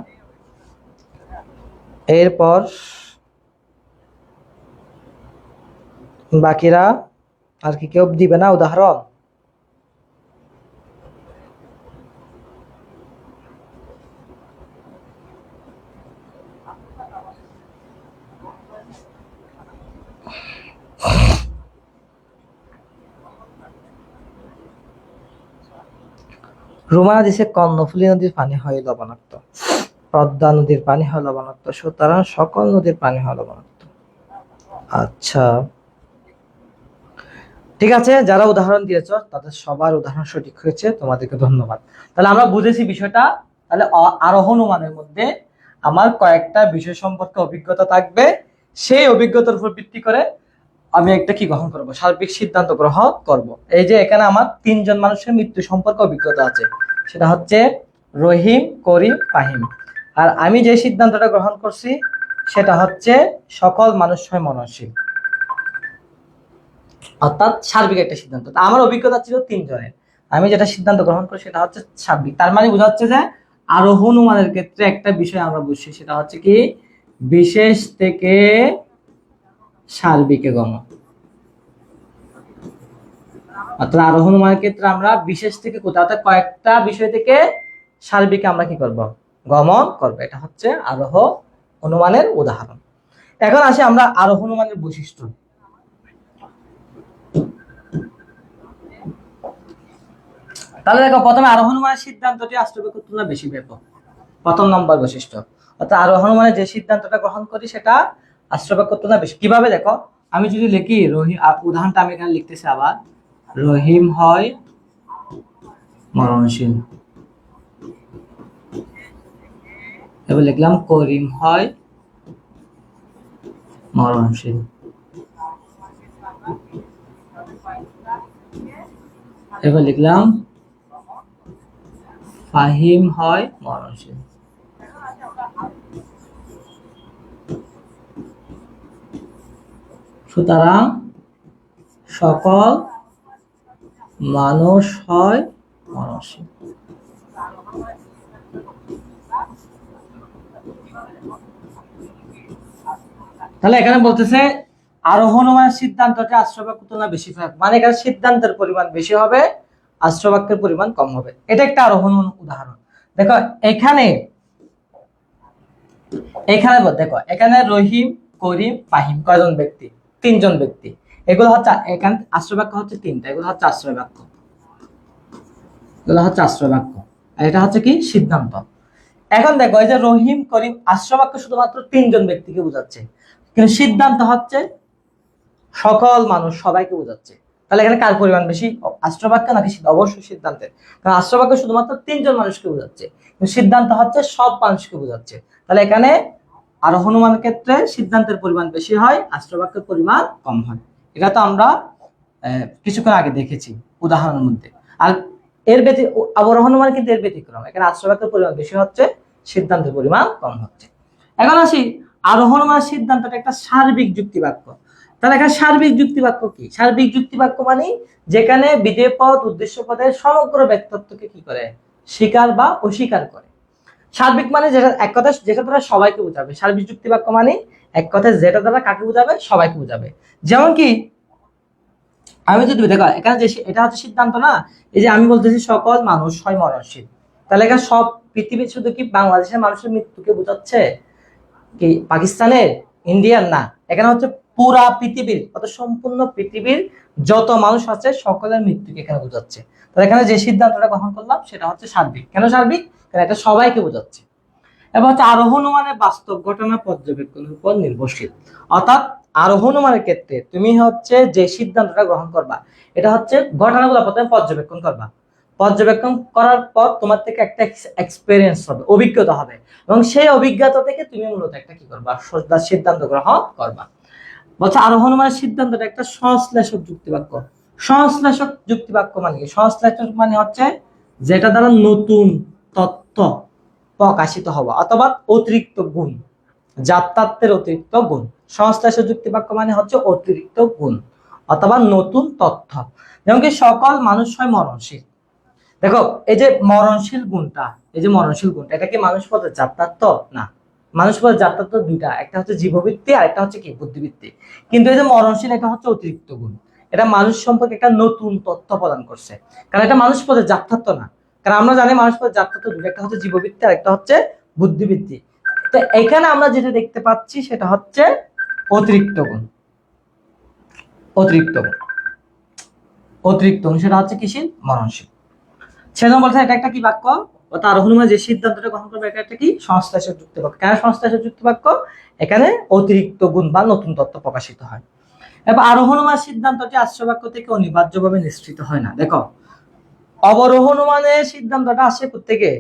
এরপর বাকিরা আর কি কেউ দিবে না উদাহরণ? রুমানা দিছে কর্ণফুলী নদীর পানি হয় লবণাক্ত, পদ্মা নদীর পানি হয় লবণাক্ত, সুতরাং সকল নদীর পানি হয় লবণাক্ত। আচ্ছা ঠিক আছে, যারা উদাহরণ দিয়েছ তাদের সবার উদাহরণ সঠিক হয়েছে, তোমাদেরকে ধন্যবাদ। তাহলে আমরা বুঝেছি বিষয়টা। তাহলে আরোহণ অনুমানের মধ্যে আমার কয়েকটা বিষয় সম্পর্কে অভিজ্ঞতা থাকবে, সেই অভিজ্ঞতার উপর ভিত্তি করে আমি একটা কি গ্রহণ করব, সার্বিক সিদ্ধান্ত গ্রহণ করব। এই যে এখানে আমার 3 জন মানুষের মৃত্যু সম্পর্কে অভিজ্ঞতা আছে, সেটা হচ্ছে রহিম, করিম, ফাহিম। আর আমি যে সিদ্ধান্তটা গ্রহণ করছি সেটা হচ্ছে সকল মানুষ হয় মননশীল, অর্থাৎ সার্বিক একটা সিদ্ধান্ত। আমার অভিজ্ঞতা ছিল 3 জনের, আমি যেটা সিদ্ধান্ত গ্রহণ করি সেটা হচ্ছে সার্বিক। তার মানে বোঝা যাচ্ছে যে আরোহণ অনুমানের ক্ষেত্রে একটা বিষয় আমরা বুঝছি, সেটা হচ্ছে কি বিশেষ থেকে সার্বিকে গমন। অর্থাৎ আরোহণ অনুমানের ক্ষেত্রে আমরা বিশেষ থেকে কোথাও, অর্থাৎ কয়েকটা বিষয় থেকে সার্বিকে আমরা কি করব, গমন করব। এটা হচ্ছে আরোহ অনুমানের উদাহরণ। এখন আসি আমরা আরোহ অনুমানের বৈশিষ্ট্য। তাহলে দেখো, প্রথমে আরোহণ অনুমানের সিদ্ধান্তটি আশ্রয়বাক্যের তুলনায় বেশি ব্যাপক, প্রথম নম্বর বৈশিষ্ট্য। অর্থাৎ আরোহণ অনুমানের যে সিদ্ধান্তটা গ্রহণ করি সেটা আশ্রয়বাক্যের তুলনায় বেশি। কিভাবে দেখো, আমি যদি লিখি রহিম, উদাহরণটা আমি এখানে লিখতেছি আবার, রহিম হয় মরণশীল, এবার লিখলাম করিম হয় মরণশীল, এবার লিখলাম ফাহিম হয় মরণশীল। সুতরাং সকল মানুষ হয় মরণশীল। তাহলে এখানে বলতেছে আরোহণ অনুমানের সিদ্ধান্তটা আশ্রয়বাক্যের তুলনায় বেশি, মানে এখানে সিদ্ধান্তের পরিমাণ বেশি হবে, আশ্রয়বাক্যের পরিমাণ কম হবে। এটা একটা আরোহণ উদাহরণ। দেখো এখানে দেখো, এখানে রহিম, করিম, ফাহিম কয়জন ব্যক্তি? 3 জন ব্যক্তি। এগুলো হচ্ছে, এখানে আশ্রয়বাক্য হচ্ছে 3টা, এগুলো হচ্ছে আশ্রয়বাক্য, এগুলো হচ্ছে আশ্রয়বাক্য, আর এটা হচ্ছে কি সিদ্ধান্ত। এখন দেখো, এই যে রহিম, করিম আশ্রয়বাক্য শুধুমাত্র 3 জন ব্যক্তিকে বোঝাচ্ছে, কিন্তু সিদ্ধান্ত হচ্ছে সকল মানুষ, সবাইকে বোঝাচ্ছে। তাহলে এখানে কার পরিমাণ বেশি, আশ্রবাক্য নাকি অবশ্যই সিদ্ধান্তের, কারণ আশ্রবাক্য শুধুমাত্র 3জন মানুষকে বোঝাচ্ছে, কিন্তু সিদ্ধান্ত হচ্ছে সব মানুষকে বোঝাচ্ছে। তাহলে এখানে আরোহণ অনুমানের ক্ষেত্রে সিদ্ধান্তের পরিমাণ বেশি হয়, আশ্রবাক্যের পরিমাণ কম হয়। এটা তো আমরা কিছুক্ষণ আগে দেখেছি উদাহরণের মধ্যে। আর এর আরোহণ অনুমান কিন্তু এর ব্যতিক্রম, এখানে আশ্রবাক্যের পরিমাণ বেশি হচ্ছে, সিদ্ধান্তের পরিমাণ কম হচ্ছে। এখন আসি আরোহণ অনুমানের সিদ্ধান্তটা একটা সার্বিক যুক্তিবাক্য। তাহলে এখানে সার্বিক যুক্তিবাক্য কি? সার্বিক যুক্তিবাক্য মানে যেখানে বিধেয় পদ উদ্দেশ্য পদের সমগ্র ব্যক্তিত্বকে কি করে, স্বীকার বা অস্বীকার করে। সার্বিক মানে যেটা এক কথা যেটা দ্বারা সবাইকে বোঝাবে। সার্বিক যুক্তিবাক্য মানে এক কথায় যেটা দ্বারা কাকে বোঝাবে, সবাইকে বোঝাবে। যেমন কি আমি যদি দেখো এখানে যে এটা হচ্ছে সিদ্ধান্ত না, এই যে আমি বলতেছি সকল মানুষ হয় মরণশীল, তাহলে এখানে সব পৃথিবীর শুধু কি বাংলাদেশের মানুষের মৃত্যুকে বোঝাচ্ছে, কি পাকিস্তানের, ইন্ডিয়ার না, এখানে হচ্ছে পুরা পৃথিবীর, অত সম্পূর্ণ পৃথিবীর যত মানুষ আছে সকলের মৃত্যুকে এখানে বোঝাচ্ছে। তাহলে এখানে যে সিদ্ধান্তটা গ্রহণ করলাম সেটা হচ্ছে সার্বিক। কেন সার্বিক? কারণ এটা সবাইকে বোঝাচ্ছে। এবং হচ্ছে আরোহণ অনুমানের বাস্তব ঘটনা পর্যবেক্ষণের উপর নির্ভরশীল। অর্থাৎ আরোহণ অনুমানের ক্ষেত্রে তুমি হচ্ছে যে সিদ্ধান্তটা গ্রহণ করবা, এটা হচ্ছে ঘটনাগুলো প্রথমে পর্যবেক্ষণ করবা। পর্যবেক্ষণ করার পর তোমার থেকে একটা এক্সপেরিয়েন্স হবে, অভিজ্ঞতা হবে, এবং সেই অভিজ্ঞতা থেকে তুমি মূলত একটা কি করবা, সিদ্ধান্ত গ্রহণ করবা। বলছে আরোহণ অনুমানের সিদ্ধান্তটা একটা সংশ্লেষক যুক্তিবাক্য। সংশ্লেষক যুক্তিবাক্য মানে কি? সংশ্লেষক মানে হচ্ছে যেটা দ্বারা নতুন তথ্য প্রকাশিত হওয়া অথবা অতিরিক্ত গুণ, যাত্রাত্বের অতিরিক্ত গুণ। সংশ্লেষক যুক্তিবাক্য মানে হচ্ছে অতিরিক্ত গুণ অথবা নতুন তথ্য। যেমন কি সকল মানুষ হয় মরণশীল। দেখো এই যে মরণশীল গুণটা, এই যে মরণশীল গুণটা, এটা কি মানুষ পদের যাত্রাত্ব? না, মানুষ পদের যাত্রাত্ব দুইটা, একটা হচ্ছে জীববৃত্তি আর একটা হচ্ছে কি বুদ্ধিবৃত্তি। কিন্তু এই যে মরণশীল, এটা হচ্ছে অতিরিক্ত গুণ, এটা মানুষ সম্পর্কে একটা নতুন তথ্য প্রদান করছে, কারণ এটা মানুষ পদের যাত্রাত্ব না। কারণ আমরা জানি মানুষ পদের যাত্রাত্ব দুটো, একটা হচ্ছে জীববৃত্তি আর একটা হচ্ছে বুদ্ধিবৃত্তি। তো এখানে আমরা যেটা দেখতে পাচ্ছি সেটা হচ্ছে অতিরিক্ত গুণ। অতিরিক্ত গুণ, অতিরিক্ত গুণ সেটা হচ্ছে কিসিল? মরণশীল। সেজন্য বলছে এটা একটা কি বাক্য, অর্থাৎ আরোহণ অনুমান যে সিদ্ধান্তটা গ্রহণ করবে এটা একটা কি সংশ্লেষক যুক্তিবাক্য। কেন সংশ্লেষক যুক্তিবাক্য? এখানে অতিরিক্ত গুণ বা নতুন তথ্য প্রকাশিত হয়। এবার আরোহণ অনুমান সিদ্ধান্তটি আশ্রবাক্য থেকে অনিবার্যভাবে নিঃসৃত হয় না। দেখো অবরোহণ অনুমানের সিদ্ধান্তটা আসে কোত্থেকে?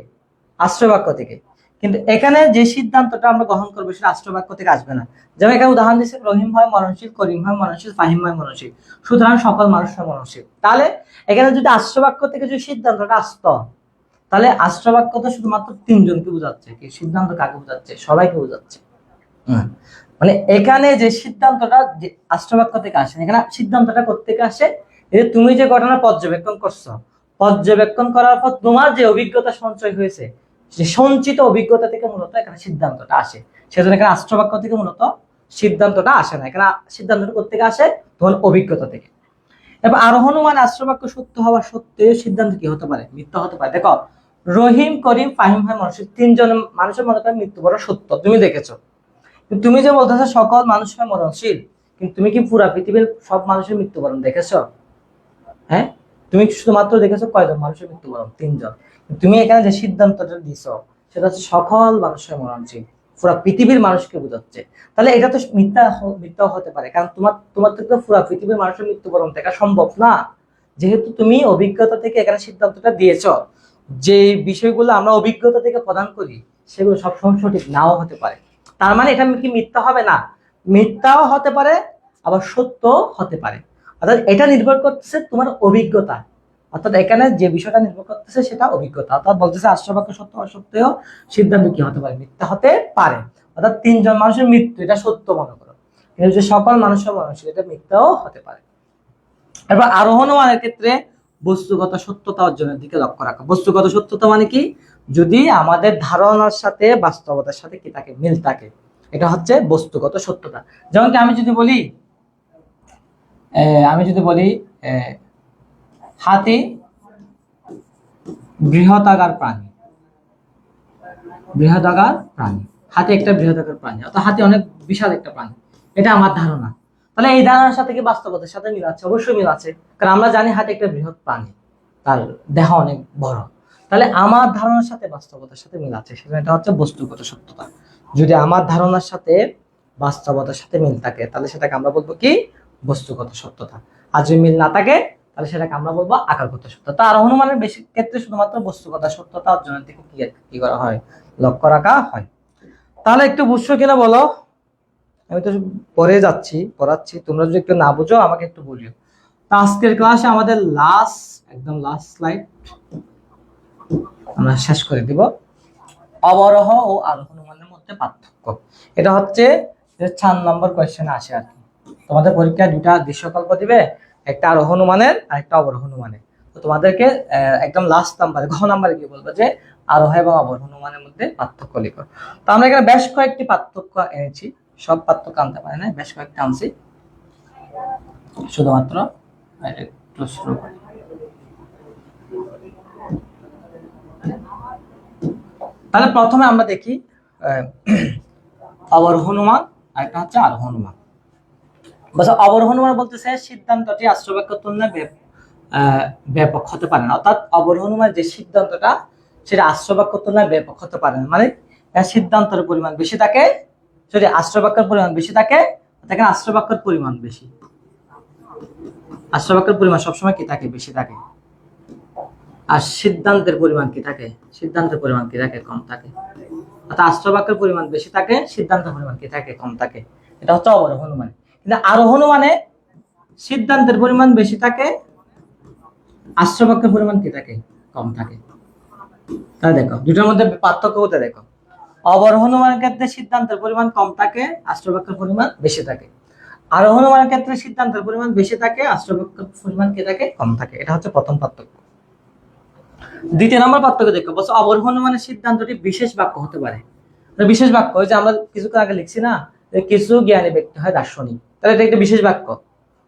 আশ্রবাক্য থেকে। কিন্তু এখানে যে সিদ্ধান্তটা আমরা গ্রহণ করবো সেটা আশ্রবাক্য থেকে আসবে না। যেমন এখানে উদাহরণ দিচ্ছে রহিম হয় মরণশীল, করিম হয় মরণশীল, ফাহিম হয় মরণশীল, সুতরাং সকল মানুষ হয় মরণশীল। তাহলে এখানে যদি আশ্রবাক্য থেকে যদি সিদ্ধান্তটা আসতো, তাহলে আশ্রবাক্য তো শুধুমাত্র 3জনকে বোঝাচ্ছে, কি সিদ্ধান্ত কাকে বোঝাচ্ছে? সবাইকে বোঝাচ্ছে। মানে এখানে যে সিদ্ধান্তটা যে আশ্রবাক্য থেকে আসে, এখানে সিদ্ধান্তটা কোত্থেকে আসে? এই যে তুমি যে ঘটনা পর্যবেক্ষণ করছো, পর্যবেক্ষণ করার পর তোমার যে অভিজ্ঞতা সঞ্চয় হয়েছে, যে সঞ্চিত অভিজ্ঞতা থেকে মূলত এখানে সিদ্ধান্তটা আসে। সেজন্য এখানে আশ্রবাক্য থেকে মূলত সিদ্ধান্তটা আসে না, এখানে সিদ্ধান্তটা কোত্থেকে আসে? তোমার অভিজ্ঞতা থেকে। এবার আরোহণ অনুমান আশ্রবাক্য সত্য হওয়া সত্ত্বেও সিদ্ধান্ত কি হতে পারে? মিথ্যা হতে পারে। দেখো রহিম, করিম, ফাহিম হয় মরণশীল, 3জন মানুষের মনে করেন মৃত্যু বড় সত্য, তুমি দেখেছো। কিন্তু তুমি যে বলতেছো সকল মানুষ হয় মরণশীল, কিন্তু তুমি কি পুরা পৃথিবীর সব মানুষের মৃত্যুবরণ দেখেছো? হ্যাঁ, তুমি শুধুমাত্র দেখেছো কয়জন মানুষের মৃত্যুবরণ? 3জন। তুমি এখানে যে সিদ্ধান্তটা দিছো সেটা হচ্ছে সকল মানুষের মরণশীল, পুরা পৃথিবীর মানুষকে বোঝাচ্ছে। তাহলে এটা তো মিথ্যাও হতে পারে, কারণ তোমার থেকে পুরা পৃথিবীর মানুষের মৃত্যুবরণ দেখা সম্ভব না। যেহেতু তুমি অভিজ্ঞতা থেকে এখানে সিদ্ধান্তটা দিয়েছো, যে বিষয়গুলো আমরা অভিজ্ঞতা থেকে প্রদান করি সেগুলো সবসময় সঠিক নাও হতে পারে। তার মানে এটা কি মিথ্যা হবে না? মিথ্যাও হতে পারে, আবার সত্য হতে পারে। অর্থাৎ এটা নির্ভর করতেছে তোমার অভিজ্ঞতা। অর্থাৎ এখানে যে বিষয়টা নির্ভর করতেছে সেটা অভিজ্ঞতা। অর্থাৎ বলতেছে আশ্রবাক্য সত্য অসত্যেও সিদ্ধান্ত কি হতে পারে? মিথ্যা হতে পারে। অর্থাৎ 3জন মানুষের মৃত্যু এটা সত্য মনে করো, কিন্তু যে সকল মানুষের মরণশীল এটা মিথ্যাও হতে পারে। এবার আরোহণ অনুমানের ক্ষেত্রে বস্তুগত সত্যতা অর্জনের দিকে লক্ষ্য রাখা। বস্তুগত সত্যতা মানে কি? যদি আমাদের ধারণার সাথে বাস্তবতার সাথে কি থাকে, মিল থাকে, এটা হচ্ছে বস্তুগত সত্যতা। যেমন কি আমি যদি বলি হাতি বৃহদাকার প্রাণী। বৃহদাকার প্রাণী, হাতি একটা বৃহদাকার প্রাণী, অর্থাৎ হাতি অনেক বিশাল একটা প্রাণী, এটা আমার ধারণা। তাহলে এই ধারণার সাথে কি বাস্তবতার সাথে মিল আছে? অবশ্যই মিল আছে, কারণ আমরা জানি হাতি একটা বৃহৎ প্রাণী, তার দেহ অনেক বড়। তাহলে আমার ধারণার সাথে বাস্তবতার সাথে মিল আছে, সেটা এটা হচ্ছে বস্তুগত সত্যতা। যদি আমার ধারণার সাথে বাস্তবতার সাথে মিল থাকে তাহলে সেটাকে আমরা বলবো কি বস্তুগত সত্যতা। আর যদি মিল না থাকে তাহলে সেটাকে আমরা বলবো আকারগত সত্যতা। আর অনুমানের বেশি ক্ষেত্রে শুধুমাত্র বস্তুগত সত্যতা অর্জনের দিকে কি করা হয়, লক্ষ্য রাখা হয়। তাহলে একটু বুঝছো কিনা বলো? আমি তো পড়ে যাচ্ছি, পড়াচ্ছি, তোমরা যদি একটু না বুঝো আমাকে একটু বলিও। তো আজকের ক্লাসে আমাদের একদম লাস্ট স্লাইড আমরা শেষ করে দিব, অবরোহ ও আরোহণ অনুমানের মধ্যে পার্থক্য। এটা হচ্ছে যে 4 নম্বর কোয়েশ্চেন আসে আর কি। তোমাদের পরীক্ষায় দুটা দৃশ্যকল্প দিবে, একটা আরোহণ অনুমানের আর একটা অবরোহ অনুমানের। তো তোমাদেরকে একদম লাস্ট নাম্বারে ঘ নাম্বারে কি বলবো যে আরোহ এবং অবরোহ অনুমানের মধ্যে পার্থক্য লিখো। তো আমরা এখানে বেশ কয়েকটি পার্থক্য এনেছি, সব পার্থক্য আনতে পারে না, বেশ কয়েকটা আনছি। শুধুমাত্র একটু শুরু করি। তাহলে প্রথমে আমরা দেখি অবরোহ অনুমান আর একটা হচ্ছে আরোহ অনুমান। অবরোহ অনুমান বলতেছে সিদ্ধান্তটি আশ্রবাক্য তুলনায় ব্যাপক হতে পারে না, অর্থাৎ অবরোহ অনুমান যে সিদ্ধান্তটা সেটা আশ্রবাক্য তুলনায় ব্যাপক হতে পারে না, মানে সিদ্ধান্তের পরিমাণ বেশি থাকে, যদি আশ্রবাক্যের পরিমাণ বেশি থাকে, এখানে আশ্রবাক্যের পরিমাণ বেশি, আশ্রবাক্যের পরিমাণ সবসময় কি থাকে, বেশি থাকে। আর সিদ্ধান্তের পরিমাণ কি থাকে, সিদ্ধান্তের পরিমাণ কি থাকে, কম থাকে। অর্থাৎ আশ্রবাক্যের পরিমাণ বেশি থাকে, সিদ্ধান্তের পরিমাণ কি থাকে, কম থাকে। এটা হচ্ছে অবরোহ অনুমান। কিন্তু আরোহ অনুমানে সিদ্ধান্তের পরিমাণ বেশি থাকে, আশ্রবাক্যের পরিমাণ কি থাকে, কম থাকে। তাহলে দেখো দুটোর মধ্যে পার্থক্য হতে দেখো, অবরোহ অনুমানের ক্ষেত্রে সিদ্ধান্তের পরিমাণ কম থাকে, আশ্রবাক্যের পরিমাণ বেশি থাকে। আরোহ অনুমানের ক্ষেত্রে সিদ্ধান্তের পরিমাণ বেশি থাকে, আশ্রবাক্যের পরিমাণ কি থাকে, কম থাকে। এটা হচ্ছে প্রথম পার্থক্য। দ্বিতীয় নম্বর পার্থক্য দেখো, বলছো অবরোহ অনুমানের সিদ্ধান্তটি বিশেষ বাক্য হতে পারে। বিশেষ বাক্য ওই যে আমরা কিছুক্ষণ আগে লিখছি না, কিছু জ্ঞানী ব্যক্তি হয় দার্শনিক, তাহলে এটা একটা বিশেষ বাক্য।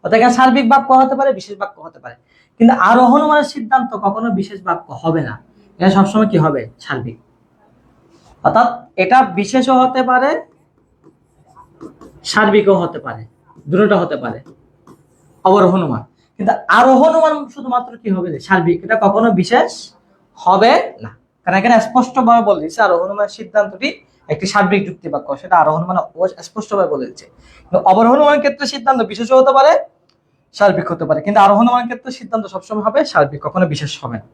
অর্থাৎ এখানে সার্বিক বাক্য হতে পারে, বিশেষ বাক্য হতে পারে। কিন্তু আরোহ অনুমানের সিদ্ধান্ত কখনো বিশেষ বাক্য হবে না, এটা সবসময় কি হবে, সার্বিক। অর্থাৎ এটা বিশেষও হতে পারে, সার্বিকও হতে পারে, দুটোটা হতে পারে অবরোহ অনুমান। কিন্তু আরোহ অনুমান শুধুমাত্র কি হবে, সার্বিক, এটা কখনো বিশেষ হবে না। কারণ এখানে স্পষ্টভাবে বলে দিচ্ছে আরোহ অনুমানের সিদ্ধান্তটি একটি সার্বিক যুক্তি বাক্য, সেটা আরোহ অনুমান স্পষ্টভাবে বলে দিচ্ছে। কিন্তু অবরোহ অনুমানের ক্ষেত্রে সিদ্ধান্ত বিশেষও হতে পারে, সার্বিক হতে পারে। কিন্তু আরোহ অনুমানের ক্ষেত্রে সিদ্ধান্ত সবসময় হবে সার্বিক, কখনো বিশেষ হবে না।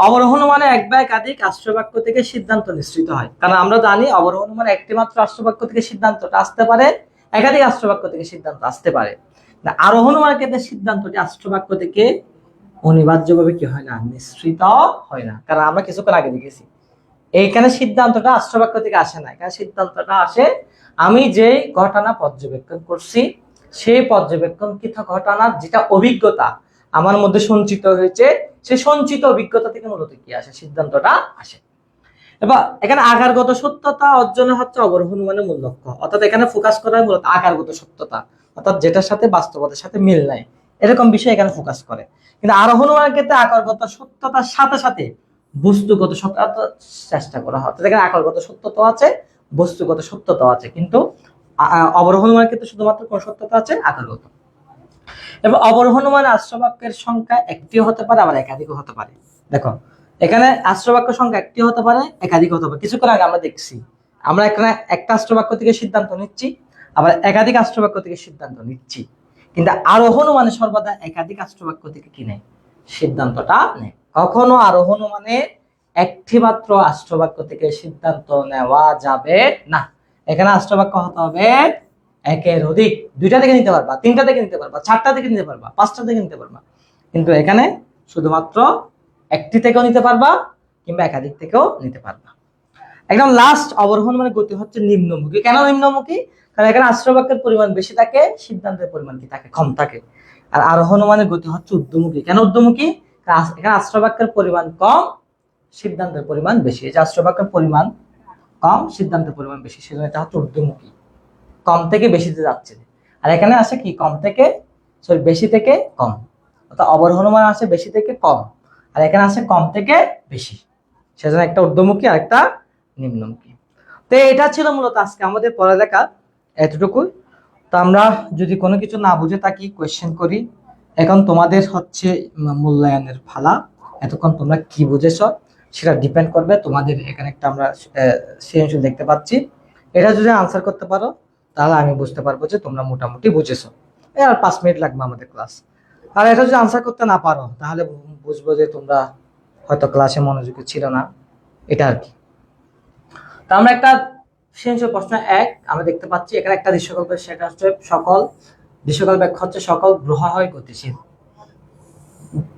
অবরোহ অনুমানে এক বা একাধিক আশ্রবাক্য থেকে সিদ্ধান্ত নিঃসৃত হয়। কারণ আমরা জানি অবরোহ অনুমানে একটি মাত্র আশ্রবাক্য থেকে সিদ্ধান্তটা আসতে পারে, একাধিক আশ্রবাক্য থেকে সিদ্ধান্ত আসতে পারে। আরোহ অনুমানের ক্ষেত্রে সিদ্ধান্তটি আশ্রবাক্য থেকে অনিবার্যভাবে কি হয় না, নিঃসৃত হয় না। কারণ আমরা কিছুক্ষণ আগে দেখেছি এইখানে সিদ্ধান্তটা আশ্রবাক্য থেকে আসে না, এখানে সিদ্ধান্তটা আসে আমি যে ঘটনা পর্যবেক্ষণ করছি সেই পর্যবেক্ষণকৃত ঘটনা, যেটা অভিজ্ঞতা আমার মধ্যে সঞ্চিত হয়েছে, সেই সঞ্চিত অভিজ্ঞতা থেকে মূলত কি আসে, সিদ্ধান্তটা আসে। এবার এখানে আকারগত সত্যতা অর্জনে হচ্ছে অবরোহ অনুমানের মূল লক্ষ্য। অর্থাৎ এখানে ফোকাস করা হয় মূলত আকারগত সত্যতা, অর্থাৎ যেটার সাথে বাস্তবতার সাথে মিল নাই, এরকম বিষয় এখানে ফোকাস করে। কিন্তু আরোহ অনুমানের ক্ষেত্রে আকারগত সত্যতার সাথে সাথে বস্তুগত সত্যতা চেষ্টা করা হয়। অর্থাৎ এখানে আকারগত সত্যতা আছে, বস্তুগত সত্যতা আছে, কিন্তু অবরোহ অনুমানের ক্ষেত্রে শুধুমাত্র কোন সত্যতা আছে, আকারগত। এবং অবরোহ অনুমানে আশ্রবাক্যের সংখ্যা একটিও হতে পারে, আবার একাধিকও হতে পারে। দেখো এখানে আশ্রবাক্য সংখ্যা একটি হতে পারে, একাধিক হতে পারে। কিছুক্ষণ আগে আমরা দেখছি আমরা এখানে একটা আশ্রবাক্য থেকে সিদ্ধান্ত নিচ্ছি, আবার একাধিক আশ্রবাক্য থেকে সিদ্ধান্ত নিচ্ছি। কিন্তু আরোহ অনুমানে সর্বদা একাধিক আশ্রবাক্য থেকে কি নেই, সিদ্ধান্তটা নেই। কখনো আরোহ অনুমানে একটি মাত্র আশ্রবাক্য থেকে সিদ্ধান্ত নেওয়া যাবে না। এখানে আশ্রবাক্য হতে হবে একের অধিক, 2টা থেকে নিতে পারবা, 3টা থেকে নিতে পারবা, 4টা থেকে নিতে পারবা, 5টা থেকে নিতে পারবা। কিন্তু এখানে শুধুমাত্র একটি থেকেও নিতে পারবা কিংবা একাধিক থেকেও নিতে পারবা। একদম লাস্ট অবরোহ অনুমানের গতি হচ্ছে নিম্নমুখী। কেন নিম্নমুখী? কারণ এখানে আশ্রবাক্যের পরিমাণ বেশি থাকে, সিদ্ধান্তের পরিমাণ কি থাকে, কম থাকে। আর আরোহ অনুমানের গতি হচ্ছে ঊর্ধ্বমুখী। কেন ঊর্ধ্বমুখী? এখানে আশ্রবাক্যের পরিমাণ কম, সিদ্ধান্তের পরিমাণ বেশি। এই যে আশ্রবাক্যের পরিমাণ কম, সিদ্ধান্তের পরিমাণ বেশি, সেজন্য এটা হচ্ছে ঊর্ধ্বমুখী, কম থেকে বেশিতে যাচ্ছে। আর এখানে আসে কি, কম থেকে বেশি থেকে কম। অর্থাৎ অবরোহ অনুমান আসে বেশি থেকে কম, আর এখানে আসে কম থেকে বেশি, সেজন্য একটা ঊর্ধ্বমুখী আর একটা নিম্নমুখী। তো এটা ছিল মূলত আজকে আমাদের পড়ালেখা, এতটুকুই। তো আমরা যদি কোনো কিছু না বুঝে থাকি কোয়েশ্চেন করি। এখন তোমাদের হচ্ছে মূল্যায়নের ফালা, এতক্ষণ তোমরা কি বুঝেছ সেটা ডিপেন্ড করবে। তোমাদের এখানে একটা আমরা সৃজনশীল দেখতে পাচ্ছি, এটা যদি আনসার করতে পারো তাহলে আমি বুঝতে পারবো যে তোমরা মোটামুটি বুঝেছো। আর 5 মিনিট লাগবে আমাদের ক্লাস। আর এটা যদি আনসার করতে না পারো তাহলে বুঝবো যে তোমরা হয়তো ক্লাসে মনোযোগী ছিল না, এটা আর কি। তো আমরা একটা সৃজনশীল প্রশ্ন 1 আমরা দেখতে পাচ্ছি এখানে একটা দৃশ্যকল্পের, সেটা হচ্ছে সকল দৃশ্যকল্প ব্যাখ্যা হচ্ছে সকল গ্রহ হয় গতিশীল।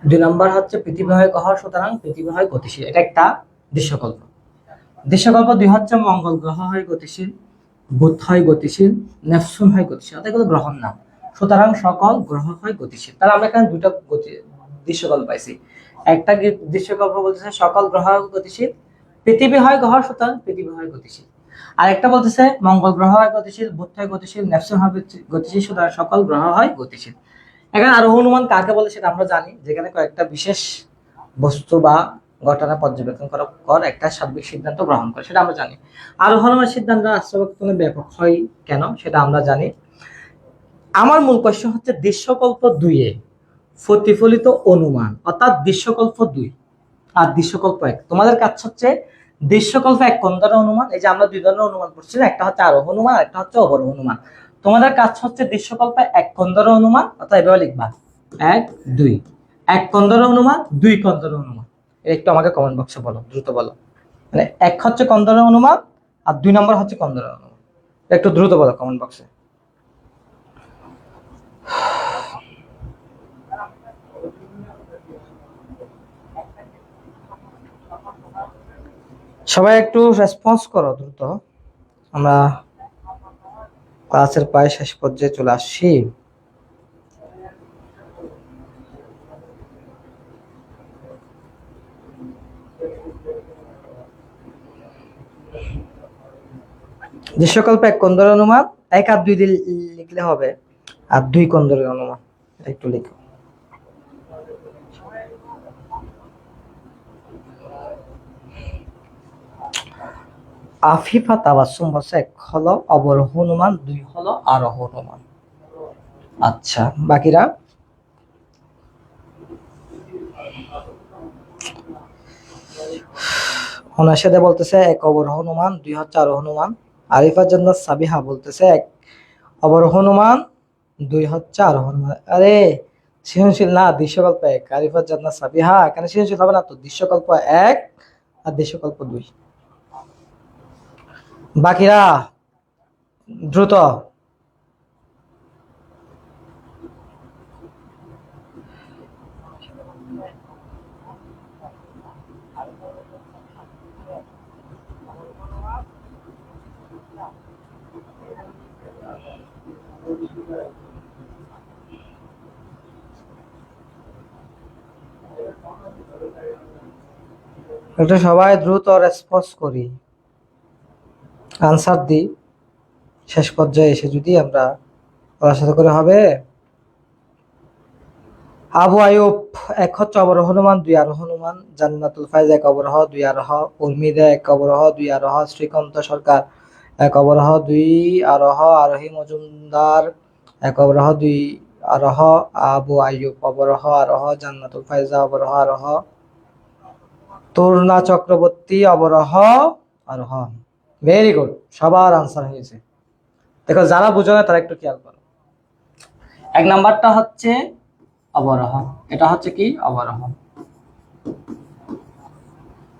2 নম্বর হচ্ছে পৃথিবী হয় গ্রহ, সুতরাং পৃথিবী হয় গতিশীল। এটা একটা দৃশ্যকল্প। দৃশ্যকল্প 2 হচ্ছে মঙ্গল গ্রহ হয় গতিশীল, বুধ হয় গতিশীল, নেপচুন হয় গতিশীল। অর্থাৎ এগুলো গ্রহর নাম, সুতরাং সকল গ্রহ হয় গতিশীল। তাহলে আমরা এখানে দুটো দৃশ্যকল্প পাইছি। একটা দৃশ্যকল্প বলতেছে সকল গ্রহ হয় গতিশীল, পৃথিবী হয় গ্রহ, সুতরাং পৃথিবী হয় গতিশীল। আর একটা বলতেছে মঙ্গল গ্রহ হয় গতিশীল, বুধ হয় গতিশীল, নেপচুন হয় গতিশীল, সুতরাং সকল গ্রহ হয় গতিশীল। এখানে আরোহ অনুমান কাকে বলে সেটা আমরা জানি, যেখানে কয়েকটা বিশেষ বস্তু বা ঘটনা পর্যবেক্ষণ করার পর একটা সার্বিক সিদ্ধান্ত গ্রহণ করে, সেটা আমরা জানি। আরোহ অনুমান সিদ্ধান্ত আশ্রবক্ষণে ব্যাপক হয় কেন সেটা আমরা জানি। আমার মূল কোশ্চেন হচ্ছে দৃশ্যকল্প 2 এ প্রতিফলিত অনুমান, অর্থাৎ দৃশ্যকল্প 2 আর দৃশ্যকল্প 1। তোমাদের কাজ হচ্ছে দৃশ্যকল্প 1 কোন ধরনের অনুমান, এই যে আমরা 2 ধরনের অনুমান করছি, একটা হচ্ছে আরোহ অনুমান আর একটা হচ্ছে অবরোহ অনুমান। তোমাদের কাজ হচ্ছে দৃশ্যকল্প 1 কোন ধরনের অনুমান, অর্থাৎ এভাবে লিখবা 1 2, 1 কোন ধরনের অনুমান, 2 কোন ধরনের অনুমান। এটা একটু আমাকে কমেন্ট বক্সে বলো, দ্রুত বলো। মানে 1 হচ্ছে কোন ধরনের অনুমান আর 2 নম্বর হচ্ছে কোন ধরনের অনুমান, একটু দ্রুত বলো কমেন্ট বক্সে। সবাই একটু রেসপন্স করো দ্রুত, আমরা ক্লাসের প্রায় শেষ পর্যায়ে চলে আসছি। দৃশ্যকল্প 1 কোন ধরনের অনুমান, 1 আর 2 দিয়ে লিখলে হবে, আর 2 কোন ধরনের অনুমান এটা একটু লিখো। আফিফা তাবাসসুম বলছে 1 হলো অবরোহ অনুমান, 2 হলো আরোহ অনুমান। আচ্ছা বাকিরা? অনাশাদে বলতেছে 1 অবরোহ অনুমান, 2 হচ্ছে আরোহ অনুমান। আরিফার জন্য সাবিহা বলতেছে 1 অবরোহ অনুমান, 2 হচ্ছে আরোহ অনুমান। আরে সৃজনশীল না, দৃশ্যকল্প 1। আরিফার জন্য সাবিহা, এখানে সৃজনশীল হবে না তো, দৃশ্যকল্প 1 আর দৃশ্যকল্প 2। বাকিরা দ্রুত। একটু সবাই দ্রুত রেসপন্স করি, আনসার দিই। শেষ পর্যায়ে এসে যদি আমরা সাথে করে হবে। আবু আয়ুব 1 হচ্ছে অবরোহ অনুমান, 2 আরোহ অনুমান। জান্নাতুল ফাইজ 1 অবরোহ, 2 আরোহ। উর্মিদা 1 অবরোহ, 2 আরোহ। শ্রীকান্ত সরকার 1 অবরোহ, 2 আরোহ। আরোহী মজুমদার 1 অবরোহ, 2 আরোহ। আবু আয়ুব অবরোহ আরোহ। জান্নাতুল ফাইজা অবরোহ আরোহ। তরুণা চক্রবর্তী অবরোহ আরোহ। ভেরি গুড, সবার আনসার হয়েছে। দেখো যারা বুঝো না তারা একটু খেয়াল করো। 1 নাম্বারটা হচ্ছে অবরোহ, এটা হচ্ছে কি অবরোহ,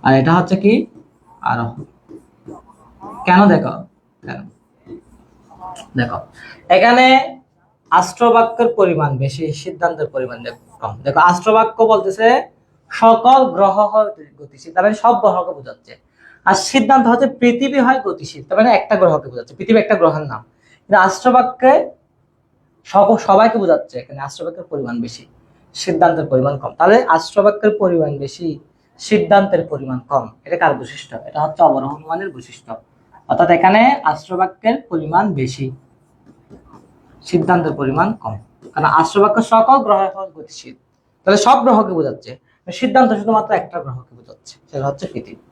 আর এটা হচ্ছে কি আরোহ। কেন দেখো, কেন দেখো, এখানে আষ্টবাক্যের পরিমাণ বেশি, সিদ্ধান্তের পরিমাণ কম। দেখো আষ্টবাক্য বলতেছে সকল গ্রহ হয় গতিশীল, তার মানে সব গ্রহকে বোঝাচ্ছে। আর সিদ্ধান্ত হচ্ছে পৃথিবী হয় গতিশীল, তার মানে একটা গ্রহকে বোঝাচ্ছে, পৃথিবী একটা গ্রহের নাম। কিন্তু আষ্টবাক্যে সবাইকে বোঝাচ্ছে, এখানে আষ্টবাক্যের পরিমাণ বেশি, সিদ্ধান্তের পরিমাণ কম। তাহলে আষ্টবাক্যের পরিমাণ বেশি, সিদ্ধান্তের পরিমাণ কম, এটা কার বৈশিষ্ট্য? এটা হচ্ছে অবরোহ অনুমানের বৈশিষ্ট্য। অর্থাৎ এখানে আষ্টবাক্যের পরিমাণ বেশি, সিদ্ধান্তের পরিমাণ কম, কারণ আষ্টবাক্য সকল গ্রহের গতিশীল, তাহলে সব গ্রহকে বোঝাচ্ছে। সিদ্ধান্ত শুধুমাত্র একটা গ্রহকে বোঝাচ্ছে, সেটা হচ্ছে পৃথিবী।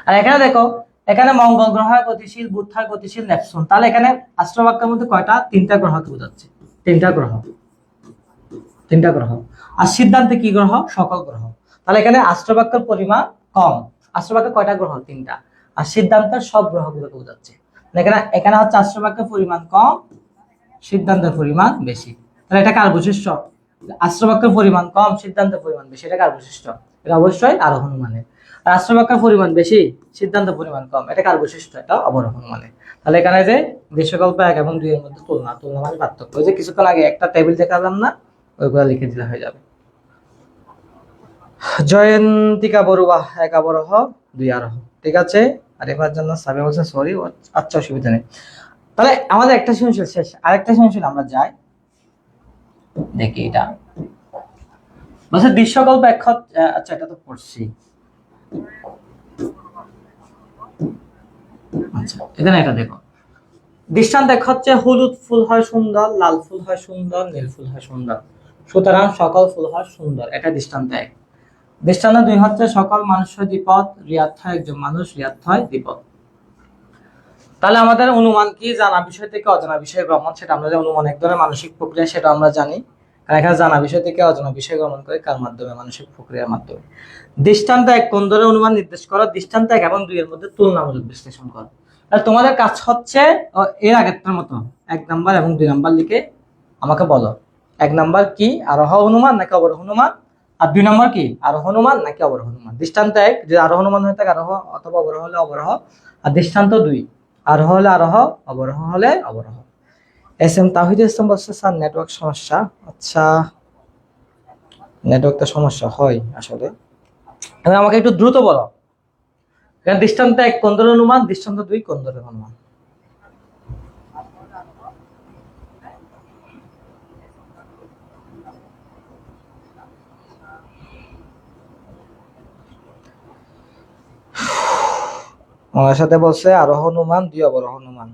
আর এখানে দেখো, এখানে মঙ্গল গ্রহ হয় গতিশীল, বুধ হয় গতিশীল, নেপচুন। তাহলে এখানে আষ্টবাক্যের মধ্যে কয়টা? 3টা গ্রহকে বোঝাচ্ছে, 3টা গ্রহ, 3টা গ্রহ। আর সিদ্ধান্তে কি গ্রহ? সকল গ্রহ। তাহলে এখানে আষ্টবাক্যের পরিমাণ কম। আষ্টবাক্যে কয়টা গ্রহ? 3টা। আর সিদ্ধান্তের সব গ্রহগুলোকে বোঝাচ্ছে। এখানে এখানে হচ্ছে আশ্রয় বাক্যের পরিমাণ কম, সিদ্ধান্তের পরিমাণ বেশি। তাহলে এটা কার বৈশিষ্ট্য? আশ্রয় বাক্যের পরিমাণ কম, সিদ্ধান্তের পরিমাণ বেশি, এটা কার বৈশিষ্ট্য? এটা অবশ্যই আরোহণ মানে। আর আশ্রয় বাক্যের পরিমাণ বেশি, সিদ্ধান্তের পরিমাণ কম, এটা কার বৈশিষ্ট্য? এটা অবরোহণ মানে। তাহলে এখানে যে দৃশ্যকল্প 1 এবং 2 এর মধ্যে তুলনা, তুলনা মানে পার্থক্য। ওই যে কিছুক্ষণ আগে একটা টেবিল দেখালাম না, ওইগুলো লিখে দিলে হয়ে যাবে। জয়ন্তিকা বড়ুয়া 1 অবরোহ 2 আরোহ, ঠিক আছে। আর এবার জন্য সাবি বলছে সরি, আচ্ছা অসুবিধা নেই। তাহলে আমাদের একটা সৃজনশীল শেষ, আরেকটা সৃজনশীল আমরা যাই দেখি। এটা বলছে দৃশ্যকল্প এক আচ্ছা এটা তো পড়ছি। আচ্ছা এখানে এটা দেখো, দৃষ্টান্ত এক হচ্ছে হলুদ ফুল হয় সুন্দর, লাল ফুল হয় সুন্দর, নীল ফুল হয় সুন্দর, সুতরাং সকল ফুল হয় সুন্দর, এটা দৃষ্টান্ত 1। দৃষ্টান্ত 2 হচ্ছে সকল মানুষ হয় দ্বিপদ, রিয়াত হয় একজন মানুষ, রিয়াত হয় দ্বিপদ। তাহলে আমাদের অনুমান কি? জানা বিষয় থেকে অজানা বিষয় গ্রহণ, সেটা আমরা যে অনুমান এক ধরনের মানসিক প্রক্রিয়া, সেটা আমরা জানি। আর এখানে জানা বিষয় থেকে অজানা বিষয় গ্রহণ করে কার মাধ্যমে? মানসিক প্রক্রিয়ার মাধ্যমে। দৃষ্টান্ত 1 কোন ধরনের অনুমান নির্দেশ করো? দৃষ্টান্ত 1 এবং 2 এর মধ্যে তুলনামূলক বিশ্লেষণ করো। তাহলে তোমাদের কাজ হচ্ছে এর আগেরটার মতো 1 নাম্বার এবং 2 নাম্বার লিখে আমাকে বলো 1 নাম্বার কি আরোহ অনুমান নাকি অবরোহ অনুমান, আর 2 নাম্বার কি আরোহ অনুমান নাকি অবরোহ অনুমান। দৃষ্টান্ত 1 যে আরোহ অনুমান হয়ে থাকে আরোহ, অথবা অবরোহ হলে অবরোহ। আর দৃষ্টান্ত 2 আরোহ হলে আরোহ, অবরোহ হলে অবরোহ। এসএম তাহিদুল ইসলাম বলছে স্যার নেটওয়ার্ক সমস্যা। আচ্ছা নেটওয়ার্কটা সমস্যা হয় আসলে। এখন আমাকে একটু দ্রুত বলো, এখানে দৃষ্টান্ত 1 কোন ধরনের অনুমান, দৃষ্টান্ত 2 কোন ধরনের অনুমান। আমার সাথে বলছে আরোহ অনুমান 2 অবরোহ অনুমান।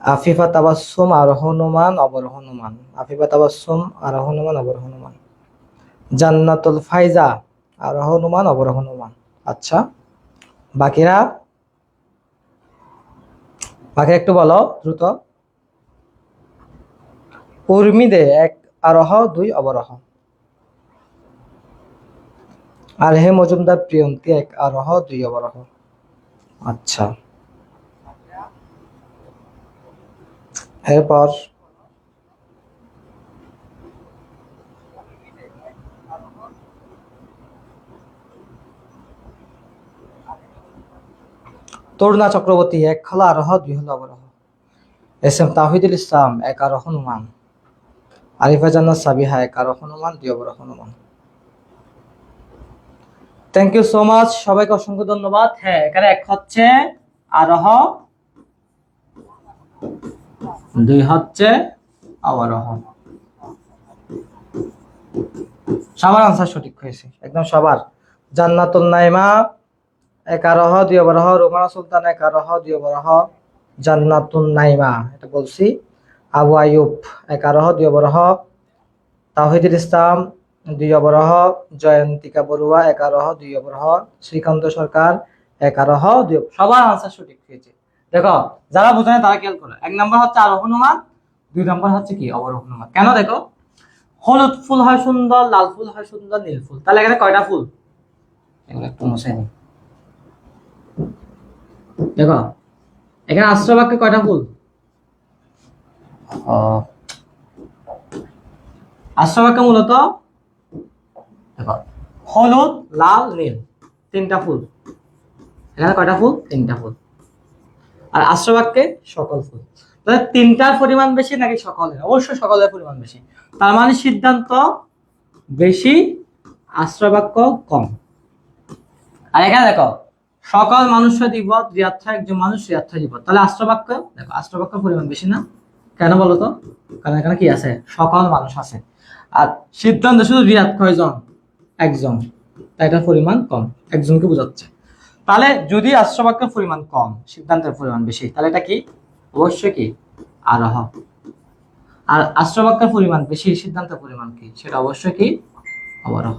আফিফা তাবাসসুম আরোহ অনুমান অবরোহ অনুমান, আফিফা তাবাসসুম আরোহ অনুমান অবরোহ অনুমান। জান্নাতুল ফাইজা আরোহ অনুমান অবরোহ অনুমান। আচ্ছা বাকিরা একটু বলো দ্রুত। উর্মিদে 1 আরোহ 2 অবরোহ। আর হে মজুমদার প্রিয়ন্তি 1 আরোহ 2 অবরোহ। আচ্ছা এরপর তরুণা চক্রবর্তী 1 হলো আরোহ 2 হলো অবরোহ। এস এম তাহিদুল ইসলাম 1 আরোহ অনুমান। আরিফা জান্নাত সাবিহা 1 আরোহ অনুমান 2 অবরোহ অনুমান। থ্যাংক ইউ সো মাচ, সবাইকে অসংখ্য ধন্যবাদ। হ্যাঁ এখানে 1 হচ্ছে আরোহ, 2 হচ্ছে অবরোহ। সবার আনসার সঠিক হয়েছে একদম সবার। জান্নাতুল নাইমা 1 আরোহ 2 অবরোহ, রোমানা সুলতান 1 আরোহ 2 অবরোহ। জান্নাতুল নাইমা এটা বলছি। আবু আয়ুব 1 আরোহ 2 অবরোহ। তাওহিদুল ইসলাম 2 অবরোহ। জয়ন্তিকা বড়ুয়া 1 আরোহ 2 অবরোহ। শ্রীকান্ত সরকার 1 আরোহ 2। সবার আনসার সঠিক হয়েছে। দেখো যারা বোঝে না তারা খেয়াল করো, 1 নাম্বার হচ্ছে আরোহ অনুমান, 2 নাম্বার হচ্ছে কি অবরোহ অনুমান। কেন? দেখো হলুদ ফুল হয় সুন্দর, লাল ফুল হয় সুন্দর, নীল ফুল। তাহলে এখানে কয়টা ফুল? এগুলো একটু মুছে নিই। দেখো এখানে আশ্রয় বাক্যে কয়টা ফুল? আশ্রয় বাক্যে মূলত দেখো হলুদ, লাল, নীল 3টা ফুল। এখানে কয়টা ফুল? 3টা ফুল। আর আশ্রয় বাক্যে সকল ফুল। তাহলে 3টার পরিমাণ বেশি নাকি সকলের? অবশ্যই সকলের পরিমাণ বেশি। তার মানে সিদ্ধান্ত বেশি, আশ্রয় বাক্য কম। আর এখানে দেখো সকল মানুষের দ্বিপদ, রিয়াত হয় একজন মানুষ, রিয়াত হয় দ্বিপদ। তাহলে আশ্রয় বাক্য দেখো, আশ্রয় বাক্যের পরিমাণ বেশি না? কেন বলো তো? কারণ এখানে কি আছে? সকল মানুষ আছে। আর সিদ্ধান্ত শুধু রিয়াত কয়জন? একজন, তাই এটার পরিমাণ কম, একজনকে বোঝাচ্ছে। তাহলে যদি আশ্রয় বাক্যের পরিমাণ কম, সিদ্ধান্তের পরিমাণ বেশি, তাহলে এটা কি? অবশ্যই কি আরোহ। আর আশ্রয় বাক্যের পরিমাণ বেশি, সিদ্ধান্তের পরিমাণ কি? সেটা অবশ্যই কি অবরোহ।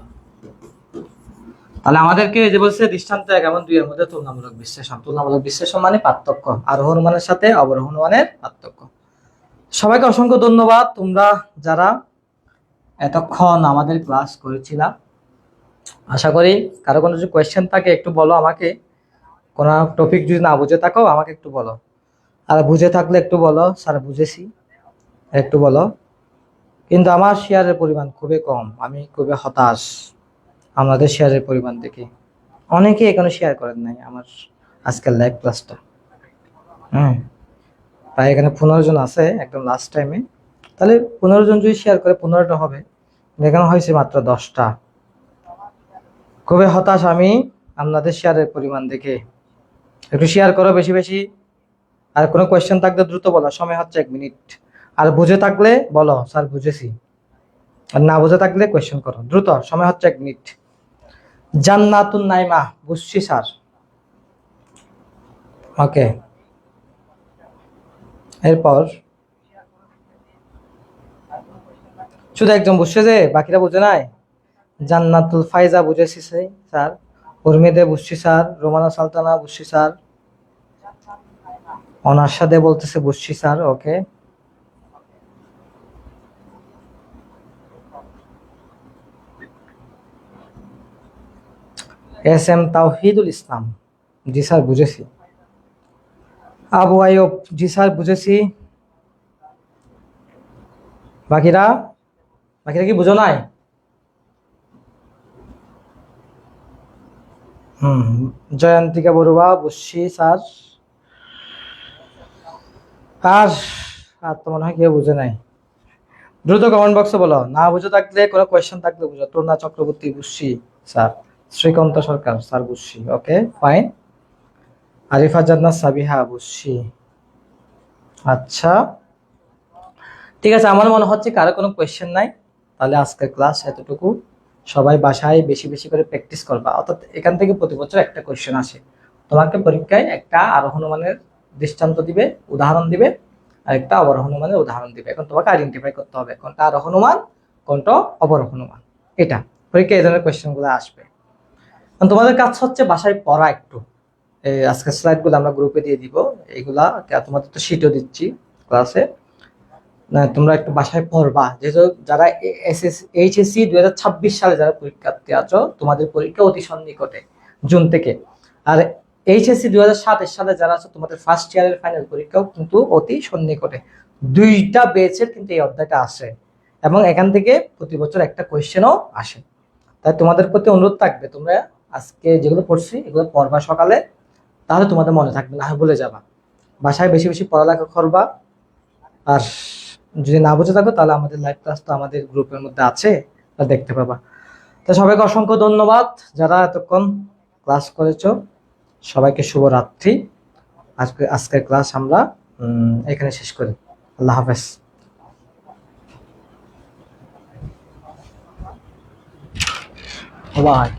তাহলে আমাদেরকে যে বলছে দৃষ্টান্ত 1 এবং 2 এর মধ্যে তুলনামূলক বিশ্লেষণ। তুলনামূলক বিশ্লেষণ মানে পার্থক্য, আরোহ অনুমানের সাথে অবরোহ অনুমানের পার্থক্য। সবাইকে অসংখ্য ধন্যবাদ তোমরা যারা এতক্ষণ আমাদের ক্লাস করেছিলা। আশা করি কারো কোনো যদি কোয়েশ্চেন থাকে একটু বলো আমাকে, কোনো টপিক যদি না বুঝে থাকো আমাকে একটু বলো। আর বুঝে থাকলে একটু বলো, স্যার বুঝেছি, একটু বলো। কিন্তু আমার শেয়ারের পরিমাণ খুবই কম, আমি খুবই হতাশ আমাদের শেয়ারের পরিমাণ দেখে। অনেকে এখনো শেয়ার করেন নাই আমার আজকের লাইভ ক্লাসটা। প্রায় এখানে 15 জন আছে একদম লাস্ট টাইমে। তাহলে 15 জন যদি শেয়ার করে 15টা হবে, দেখানো হয়েছে মাত্র 10টা। খুবই হতাশ আমি আপনাদের শেয়ারের পরিমাণ দেখে। একটু শেয়ার করো বেশি বেশি। আর কোনো কোয়েশ্চেন থাকলে দ্রুত বলো, সময় হচ্ছে 1 মিনিট। আর বুঝে থাকলে বলো স্যার বুঝেছি, আর না বুঝে থাকলে কোয়েশ্চেন করো দ্রুত, সময় হচ্ছে 1 মিনিট। জান্নাতুন নাইমা, বুঝছি স্যার। ওকে, এরপর শুধু একজন বুঝছে যে বাকিরা বুঝে নাই। জান্নাতুল ফাইজা বুঝেছি স্যার। উর্মিদে বুঝছি স্যার। রোমানা সালতানা বুঝছি স্যার। অনার্সাদে বলতেছে বুঝছি স্যার। ওকে, এস এম তাওহিদুল ইসলাম, জি স্যার বুঝেছি। আবু আইয়ুব, জি স্যার বুঝেছি। বাকিরা বাকিরা কি বুঝো নাই? জয়ন্তিকা বড়ুয়া বুঝছি স্যার। আর আর তো মনে হয় কেউ বুঝে নাই। দ্রুত কমেন্ট বক্সে বলো, না বুঝে থাকলে কোনো কোয়েশ্চেন থাকলে বুঝো। তরুণা চক্রবর্তী বুঝছি স্যার। শ্রীকান্ত সরকার স্যার বুঝছি। Okay fine. আরিফা জান্নাত সাবিহা বুঝছি। আচ্ছা ঠিক আছে, আমার মনে হচ্ছে কারো কোনো কোয়েশ্চেন নাই। তাহলে আজকের ক্লাস এতটুকু। সবাই বাসায় বেশি বেশি করে প্র্যাকটিস করবা। অর্থাৎ এখান থেকে প্রতি বছর একটা কোয়েশ্চেন আসে। তোমাকে পরীক্ষায় একটা আরোহণ মানের দৃষ্টান্ত দিবে, উদাহরণ দিবে, আর একটা অবরোহণ মানের উদাহরণ দিবে। এখন তোমাকে আইডেন্টিফাই করতে হবে কোনটা আরোহণ মান, কোনটা অবরোহণ মান। এটা পরীক্ষায় এই ধরনের কোয়েশ্চেন গুলো আসবে। এখন তোমাদের কাজ হচ্ছে বাসায় পড়া একটু। এই আজকের স্লাইড গুলো আমরা গ্রুপে দিয়ে দিব। এইগুলা তোমাদের তো শিটও দিচ্ছি ক্লাসে। না, তোমরা একটু বাসায় পড়বা। যেহেতু যারা এইচএসসি 2026 সালে যারা পরীক্ষার্থী আছো, তোমাদের পরীক্ষা অতি সন্নিকটে, জুন থেকে। আর এইচএসসি 2027 সালে যারা আছো, তোমাদের ফার্স্ট ইয়ারের ফাইনাল পরীক্ষাও কিন্তু অতি সন্নিকটে। দুইটা বেচের কিন্তু এই অধ্যায়টা আসে, এবং এখান থেকে প্রতি বছর একটা কোয়েশ্চেনও আসে। তাই তোমাদের প্রতি অনুরোধ থাকবে, তোমরা আজকে যেগুলো পড়ছি এগুলো পড়বা সকালে, তাহলে তোমাদের মনে থাকবে, না হয় ভুলে যাবা। বাসায় বেশি বেশি পড়ালেখা করবা। আর যদি না বুঝে থাকো তাহলে আমাদের লাইভ ক্লাস তো আমাদের গ্রুপের মধ্যে আছে, তা দেখতে পাবা। তো সবাইকে অসংখ্য ধন্যবাদ যারা এতক্ষণ ক্লাস করেছো। সবাইকে শুভরাত্রি। আজকের ক্লাস আমরা এখানে শেষ করি। আল্লাহ হাফেজ। বাই।